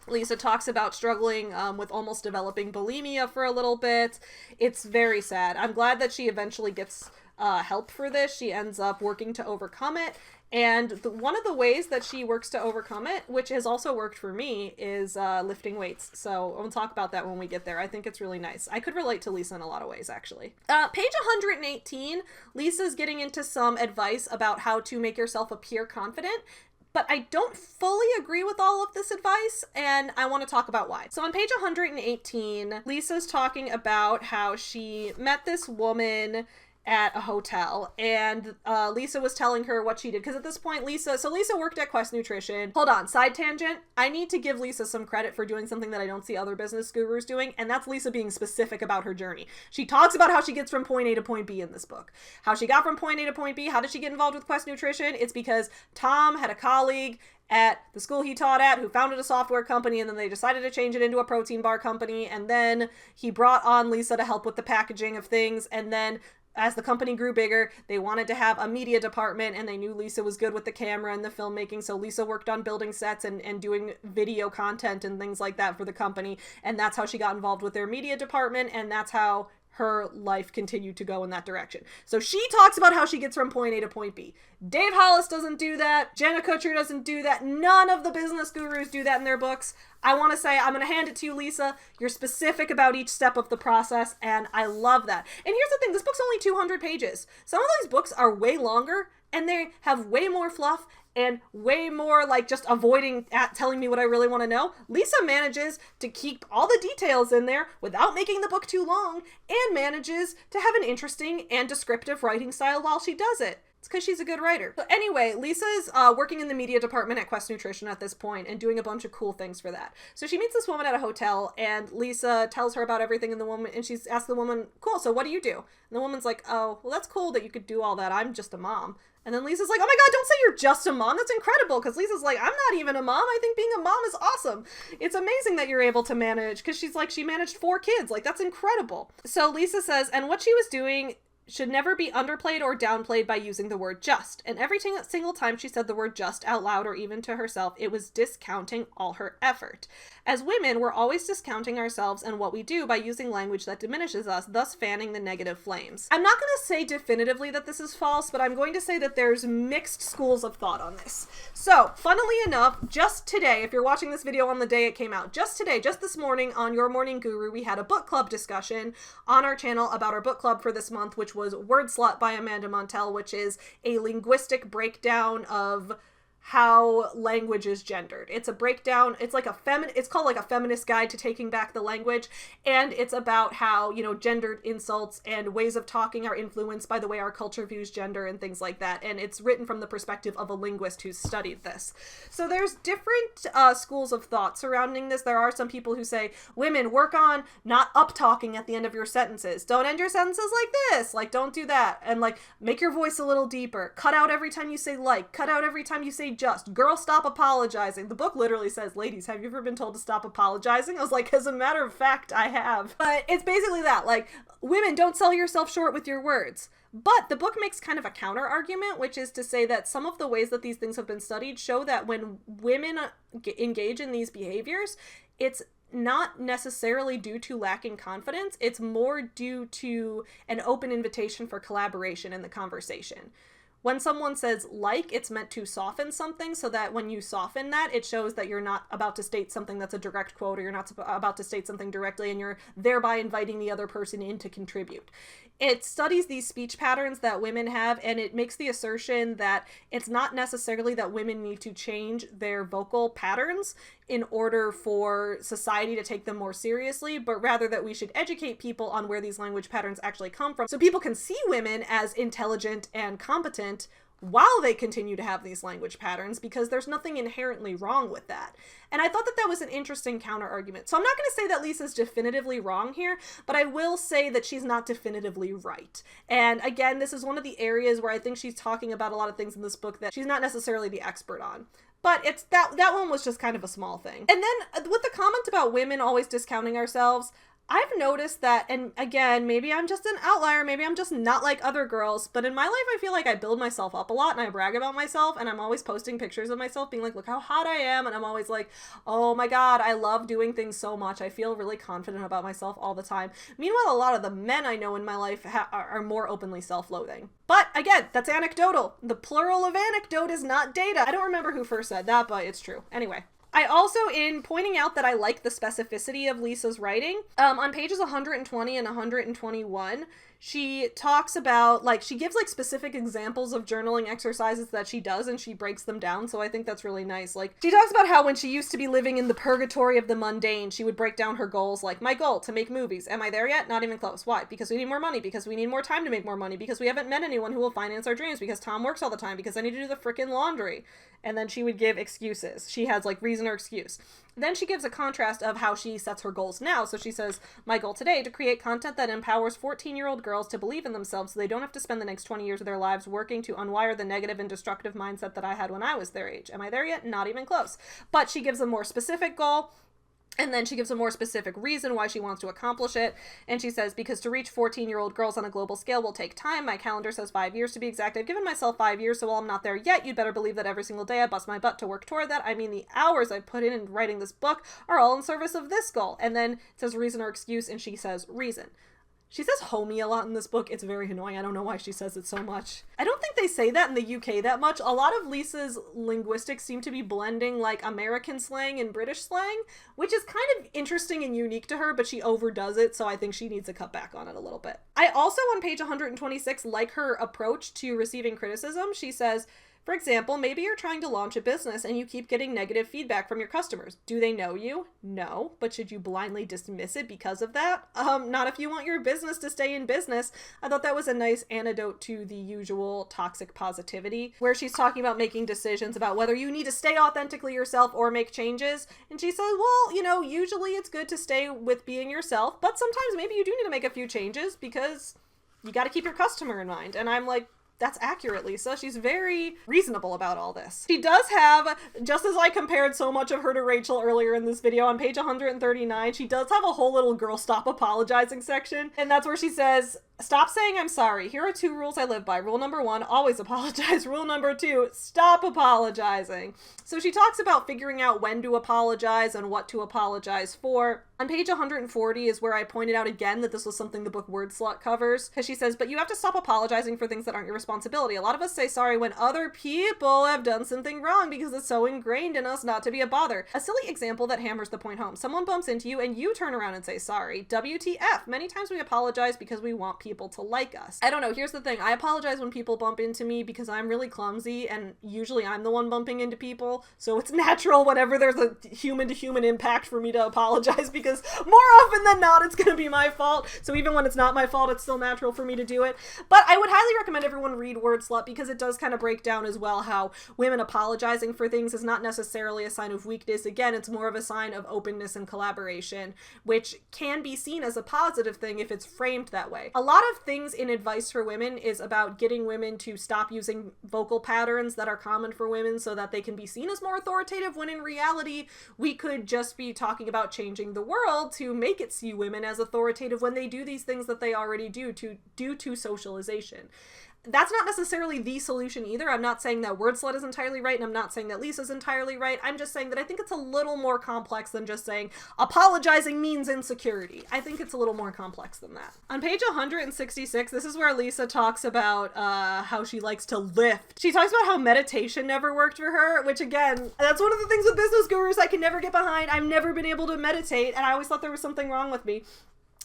Lisa talks about struggling with almost developing bulimia for a little bit. It's very sad. I'm glad that she eventually gets help for this. She ends up working to overcome it, And one of the ways that she works to overcome it, which has also worked for me, is lifting weights. So we'll talk about that when we get there. I think it's really nice. I could relate to Lisa in a lot of ways, actually. Page 118, Lisa's getting into some advice about how to make yourself appear confident. But I don't fully agree with all of this advice, and I want to talk about why. So on page 118, Lisa's talking about how she met this woman at a hotel, and Lisa was telling her what she did, because at this point Lisa worked at Quest Nutrition. Hold on, side tangent. I need to give Lisa some credit for doing something that I don't see other business gurus doing, and that's Lisa being specific about her journey. She talks about how she gets from point A to point B in this book. How she got from point A to point B. How did she get involved with Quest Nutrition? It's because Tom had a colleague at the school he taught at who founded a software company, and then they decided to change it into a protein bar company, and then he brought on Lisa to help with the packaging of things, and then as the company grew bigger, they wanted to have a media department, and they knew Lisa was good with the camera and the filmmaking, so Lisa worked on building sets and doing video content and things like that for the company, and that's how she got involved with their media department, and that's how her life continued to go in that direction. So she talks about how she gets from point A to point B. Dave Hollis doesn't do that. Jenna Kutcher doesn't do that. None of the business gurus do that in their books. I want to say, I'm going to hand it to you, Lisa. You're specific about each step of the process, and I love that. And here's the thing, this book's only 200 pages. Some of these books are way longer, and they have way more fluff, and way more like just avoiding telling me what I really want to know. Lisa manages to keep all the details in there without making the book too long, and manages to have an interesting and descriptive writing style while she does it. It's because she's a good writer. So anyway, Lisa's working in the media department at Quest Nutrition at this point and doing a bunch of cool things for that. So she meets this woman at a hotel, and Lisa tells her about everything, and the woman, and she's asked the woman, cool, so what do you do? And the woman's like, oh, well, that's cool that you could do all that. I'm just a mom. And then Lisa's like, oh my God, don't say you're just a mom. That's incredible. Because Lisa's like, I'm not even a mom. I think being a mom is awesome. It's amazing that you're able to manage, because she's like, she managed 4 kids. Like, that's incredible. So Lisa says, and what she was doing should never be underplayed or downplayed by using the word just. And every single time she said the word just out loud or even to herself, it was discounting all her effort. As women, we're always discounting ourselves and what we do by using language that diminishes us, thus fanning the negative flames. I'm not going to say definitively that this is false, but I'm going to say that there's mixed schools of thought on this. So, funnily enough, just today, if you're watching this video on the day it came out, just today, just this morning on Your Morning Guru, we had a book club discussion on our channel about our book club for this month, which was Word Slut by Amanda Montell, which is a linguistic breakdown of how language is gendered. It's a breakdown, it's called like a feminist guide to taking back the language, and it's about how, you know, gendered insults and ways of talking are influenced by the way our culture views gender and things like that, and it's written from the perspective of a linguist who's studied this. So there's different schools of thought surrounding this. There are some people who say, women, work on not up-talking at the end of your sentences. Don't end your sentences like this. Like, don't do that. And like, make your voice a little deeper. Cut out every time you say like. Cut out every time you say just. Girl, stop apologizing. The book literally says, ladies, have you ever been told to stop apologizing? I was like, as a matter of fact, I have. But it's basically that, like, women, don't sell yourself short with your words. But the book makes kind of a counter argument, which is to say that some of the ways that these things have been studied show that when women engage in these behaviors, it's not necessarily due to lacking confidence. It's more due to an open invitation for collaboration in the conversation. When someone says like, it's meant to soften something, so that when you soften that, it shows that you're not about to state something that's a direct quote, or you're not about to state something directly, and you're thereby inviting the other person in to contribute. It studies these speech patterns that women have, and it makes the assertion that it's not necessarily that women need to change their vocal patterns in order for society to take them more seriously, but rather that we should educate people on where these language patterns actually come from, so people can see women as intelligent and competent while they continue to have these language patterns, because there's nothing inherently wrong with that. And I thought that that was an interesting counter argument. So I'm not going to say that Lisa's definitively wrong here, but I will say that she's not definitively right. And again, this is one of the areas where I think she's talking about a lot of things in this book that she's not necessarily the expert on. But it's that one was just kind of a small thing. And then with the comment about women always discounting ourselves, I've noticed that, and again, maybe I'm just an outlier, maybe I'm just not like other girls, but in my life I feel like I build myself up a lot and I brag about myself, and I'm always posting pictures of myself being like, look how hot I am, and I'm always like, oh my god, I love doing things so much. I feel really confident about myself all the time. Meanwhile, a lot of the men I know in my life are more openly self-loathing. But again, that's anecdotal. The plural of anecdote is not data. I don't remember who first said that, but it's true. Anyway. I also, in pointing out that I like the specificity of Lisa's writing, on pages 120 and 121, she talks about, like, she gives, like, specific examples of journaling exercises that she does, and she breaks them down, so I think that's really nice. Like, she talks about how when she used to be living in the purgatory of the mundane, she would break down her goals, like, my goal, to make movies. Am I there yet? Not even close. Why? Because we need more money, because we need more time to make more money, because we haven't met anyone who will finance our dreams, because Tom works all the time, because I need to do the frickin' laundry. And then she would give excuses. She has, like, reason or excuse. Then she gives a contrast of how she sets her goals now. So she says, my goal today, to create content that empowers 14-year-old girls to believe in themselves so they don't have to spend the next 20 years of their lives working to unwire the negative and destructive mindset that I had when I was their age. Am I there yet? Not even close. But she gives a more specific goal. And then she gives a more specific reason why she wants to accomplish it. And she says, because to reach 14-year-old girls on a global scale will take time. My calendar says 5 years to be exact. I've given myself 5 years, so while I'm not there yet, you'd better believe that every single day I bust my butt to work toward that. I mean, the hours I've put in writing this book are all in service of this goal. And then it says reason or excuse, and she says reason. She says homie a lot in this book. It's very annoying. I don't know why she says it so much. I don't think they say that in the UK that much. A lot of Lisa's linguistics seem to be blending like American slang and British slang, which is kind of interesting and unique to her, but she overdoes it, so I think she needs to cut back on it a little bit. I also, on page 126, like her approach to receiving criticism. She says, for example, maybe you're trying to launch a business and you keep getting negative feedback from your customers. Do they know you? No. But should you blindly dismiss it because of that? Not if you want your business to stay in business. I thought that was a nice antidote to the usual toxic positivity, where she's talking about making decisions about whether you need to stay authentically yourself or make changes. And she says, well, you know, usually it's good to stay with being yourself, but sometimes maybe you do need to make a few changes because you got to keep your customer in mind. And I'm like, that's accurate, Lisa. She's very reasonable about all this. She does have, just as I compared so much of her to Rachel earlier in this video, on page 139, she does have a whole little girl stop apologizing section. And that's where she says, stop saying I'm sorry. Here are 2 rules I live by. Rule number 1, always apologize. Rule number 2, stop apologizing. So she talks about figuring out when to apologize and what to apologize for. On page 140 is where I pointed out again that this was something the book Word Slut covers, because she says, but you have to stop apologizing for things that aren't your responsibility. A lot of us say sorry when other people have done something wrong because it's so ingrained in us not to be a bother. A silly example that hammers the point home. Someone bumps into you and you turn around and say sorry. WTF. Many times we apologize because we want people to like us. I don't know. Here's the thing. I apologize when people bump into me because I'm really clumsy, and usually I'm the one bumping into people. So it's natural whenever there's a human-to-human impact for me to apologize, because more often than not, it's going to be my fault. So even when it's not my fault, it's still natural for me to do it. But I would highly recommend everyone read Word Slut, because it does kind of break down as well how women apologizing for things is not necessarily a sign of weakness. Again, it's more of a sign of openness and collaboration, which can be seen as a positive thing if it's framed that way. A lot of things in advice for women is about getting women to stop using vocal patterns that are common for women so that they can be seen as more authoritative, when in reality, we could just be talking about changing the world to make it see women as authoritative when they do these things that they already do due to socialization. That's not necessarily the solution either. I'm not saying that Word Slut is entirely right, and I'm not saying that Lisa's entirely right. I'm just saying that I think it's a little more complex than just saying apologizing means insecurity. I think it's a little more complex than that. On page 166, this is where Lisa talks about how she likes to lift. She talks about how meditation never worked for her, which again, that's one of the things with business gurus I can never get behind. I've never been able to meditate, and I always thought there was something wrong with me.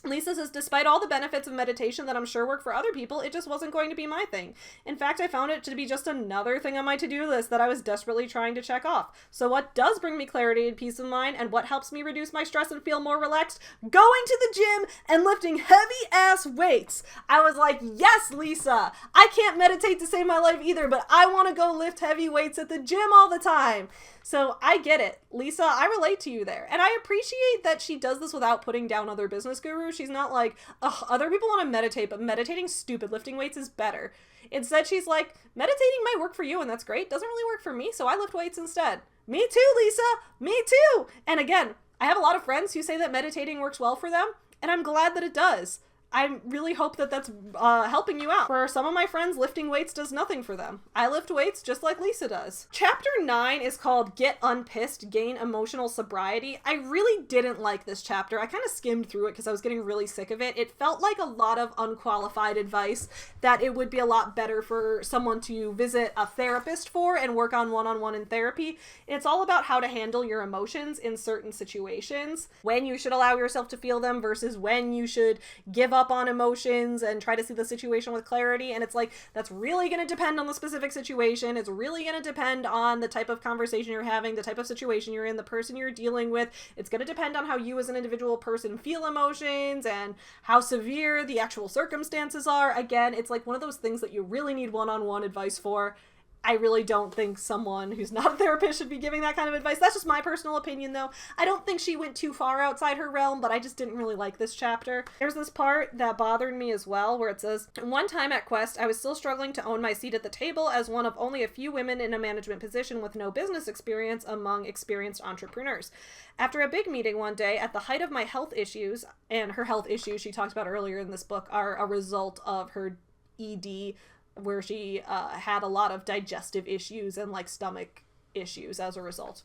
Lisa says, despite all the benefits of meditation that I'm sure work for other people, it just wasn't going to be my thing. In fact, I found it to be just another thing on my to-do list that I was desperately trying to check off. So what does bring me clarity and peace of mind, and what helps me reduce my stress and feel more relaxed? Going to the gym and lifting heavy-ass weights. I was like, yes, Lisa! I can't meditate to save my life either, but I want to go lift heavy weights at the gym all the time. So I get it. Lisa, I relate to you there. And I appreciate that she does this without putting down other business gurus. She's not like, ugh, other people want to meditate, but meditating's stupid. Lifting weights is better. Instead, she's like, meditating might work for you, and that's great. Doesn't really work for me, so I lift weights instead. Me too, Lisa. Me too. And again, I have a lot of friends who say that meditating works well for them. And I'm glad that it does. I really hope that that's helping you out. For some of my friends, lifting weights does nothing for them. I lift weights just like Lisa does. Chapter 9 is called Get Unpissed, Gain Emotional Sobriety. I really didn't like this chapter. I kind of skimmed through it because I was getting really sick of it. It felt like a lot of unqualified advice that it would be a lot better for someone to visit a therapist for and work on one-on-one in therapy. It's all about how to handle your emotions in certain situations, when you should allow yourself to feel them versus when you should give up on emotions and try to see the situation with clarity. And it's like, that's really going to depend on the specific situation. It's really going to depend on the type of conversation you're having, the type of situation you're in, the person you're dealing with. It's going to depend on how you as an individual person feel emotions and how severe the actual circumstances are. Again, it's like one of those things that you really need one-on-one advice for. I really don't think someone who's not a therapist should be giving that kind of advice. That's just my personal opinion, though. I don't think she went too far outside her realm, but I just didn't really like this chapter. There's this part that bothered me as well, where it says, one time at Quest, I was still struggling to own my seat at the table as one of only a few women in a management position with no business experience among experienced entrepreneurs. After a big meeting one day, at the height of my health issues, and her health issues she talks about earlier in this book are a result of her ED, where she had a lot of digestive issues and like stomach issues as a result.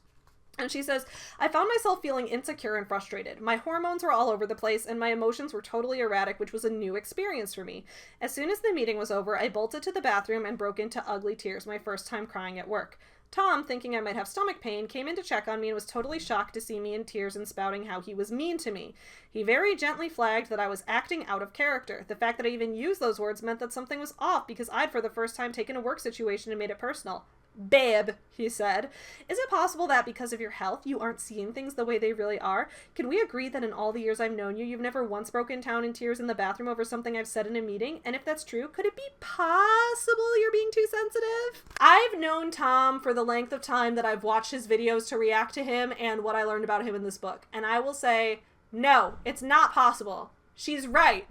And she says, I found myself feeling insecure and frustrated. My hormones were all over the place and my emotions were totally erratic, which was a new experience for me. As soon as the meeting was over, I bolted to the bathroom and broke into ugly tears, my first time crying at work. Tom, thinking I might have stomach pain, came in to check on me and was totally shocked to see me in tears and spouting how he was mean to me. He very gently flagged that I was acting out of character. The fact that I even used those words meant that something was off because I'd for the first time taken a work situation and made it personal. Babe, he said, is it possible that because of your health you aren't seeing things the way they really are? Can we agree that in all the years I've known you, you've never once broken down in tears in the bathroom over something I've said in a meeting? And if that's true, could it be possible you're being too sensitive? I've known Tom for the length of time that I've watched his videos to react to him and what I learned about him in this book. And I will say, no, it's not possible. She's right.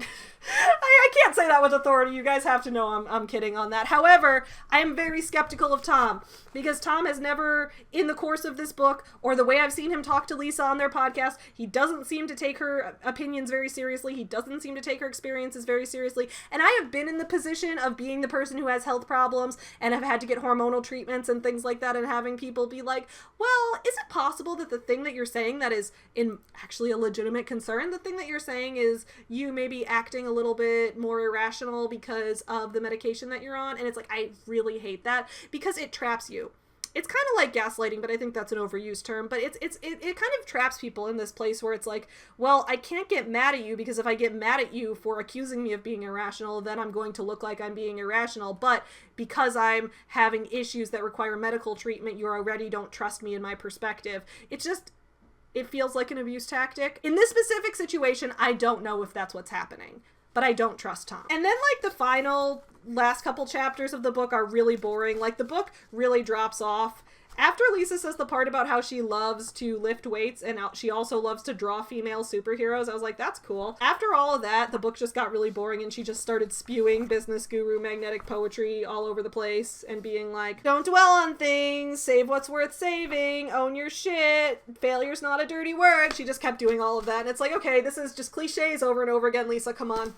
I can't say that with authority. You guys have to know I'm kidding on that. However, I am very skeptical of Tom because Tom has never, in the course of this book, or the way I've seen him talk to Lisa on their podcast, he doesn't seem to take her opinions very seriously. He doesn't seem to take her experiences very seriously. And I have been in the position of being the person who has health problems and have had to get hormonal treatments and things like that, and having people be like, well, is it possible that the thing that you're saying that is in actually a legitimate concern, the thing that you're saying is you may be acting a little bit more irrational because of the medication that you're on? And it's like, I really hate that because it traps you. It's kind of like gaslighting, but I think that's an overused term, but it kind of traps people in this place where it's like, well, I can't get mad at you because if I get mad at you for accusing me of being irrational, then I'm going to look like I'm being irrational. But because I'm having issues that require medical treatment, you already don't trust me in my perspective. It feels like an abuse tactic. In this specific situation, I don't know if that's what's happening, but I don't trust Tom. And then like the final last couple chapters of the book are really boring. Like the book really drops off. After Lisa says the part about how she loves to lift weights and she also loves to draw female superheroes, I was like, that's cool. After all of that, the book just got really boring and she just started spewing business guru magnetic poetry all over the place and being like, don't dwell on things, save what's worth saving, own your shit, failure's not a dirty word. She just kept doing all of that. And it's like, okay, this is just cliches over and over again, Lisa, come on.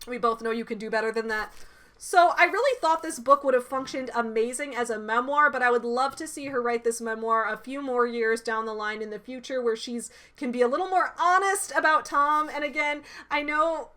We both know you can do better than that. So I really thought this book would have functioned amazing as a memoir, but I would love to see her write this memoir a few more years down the line in the future where can be a little more honest about Tom. And again, I know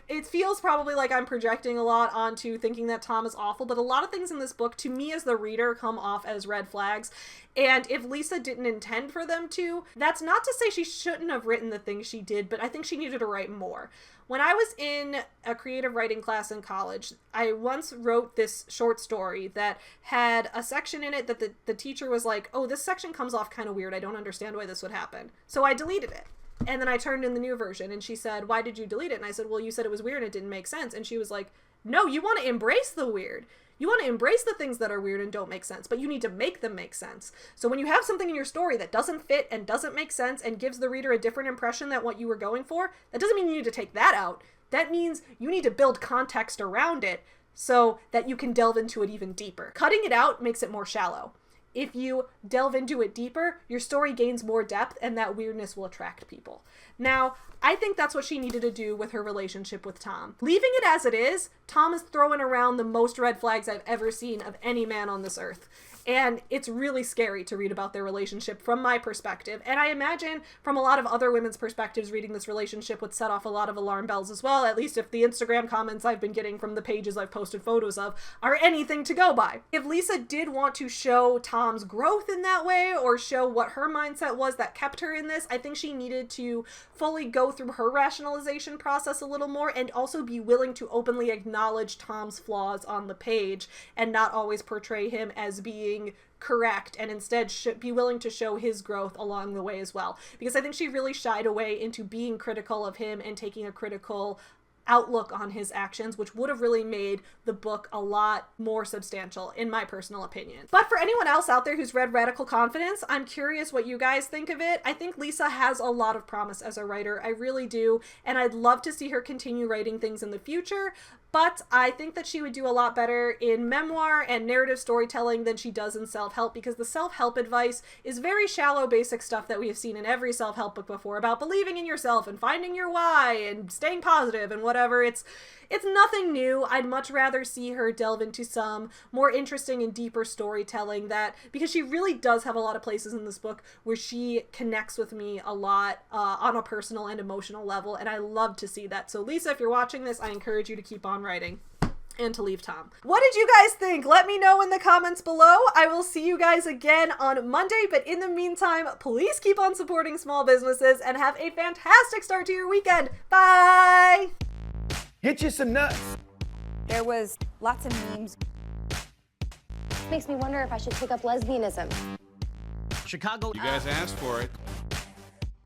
it feels probably like I'm projecting a lot onto thinking that Tom is awful, but a lot of things in this book, to me as the reader, come off as red flags. And if Lisa didn't intend for them to, that's not to say she shouldn't have written the things she did, but I think she needed to write more. When I was in a creative writing class in college, I once wrote this short story that had a section in it that the teacher was like, oh, this section comes off kind of weird. I don't understand why this would happen. So I deleted it. And then I turned in the new version and she said, why did you delete it? And I said, well, you said it was weird and it didn't make sense. And she was like, no, you want to embrace the weird. You want to embrace the things that are weird and don't make sense, but you need to make them make sense. So when you have something in your story that doesn't fit and doesn't make sense and gives the reader a different impression than what you were going for, that doesn't mean you need to take that out. That means you need to build context around it so that you can delve into it even deeper. Cutting it out makes it more shallow. if you delve into it deeper, your story gains more depth and that weirdness will attract people. Now, I think that's what she needed to do with her relationship with Tom. Leaving it as it is, Tom is throwing around the most red flags I've ever seen of any man on this earth. And it's really scary to read about their relationship from my perspective. And I imagine from a lot of other women's perspectives, reading this relationship would set off a lot of alarm bells as well, at least if the Instagram comments I've been getting from the pages I've posted photos of are anything to go by. If Lisa did want to show Tom's growth in that way, or show what her mindset was that kept her in this, I think she needed to fully go through her rationalization process a little more, and also be willing to openly acknowledge Tom's flaws on the page, and not always portray him as being correct, and instead be willing to show his growth along the way as well. Because I think she really shied away into being critical of him and taking a critical outlook on his actions, which would have really made the book a lot more substantial, in my personal opinion. But for anyone else out there who's read Radical Confidence, I'm curious what you guys think of it. I think Lisa has a lot of promise as a writer. I really do. And I'd love to see her continue writing things in the future. But I think that she would do a lot better in memoir and narrative storytelling than she does in self-help, because the self-help advice is very shallow, basic stuff that we have seen in every self-help book before about believing in yourself and finding your why and staying positive and whatever. It's nothing new. I'd much rather see her delve into some more interesting and deeper storytelling, that because she really does have a lot of places in this book where she connects with me a lot on a personal and emotional level, and I love to see that. So Lisa, if you're watching this, I encourage you to keep on writing and to leave Tom. What did you guys think? Let me know in the comments below. I will see you guys again on Monday, but in the meantime, please keep on supporting small businesses and have a fantastic start to your weekend. Bye! Get you some nuts. There was lots of memes. Makes me wonder if I should take up lesbianism. Chicago. You guys asked for it.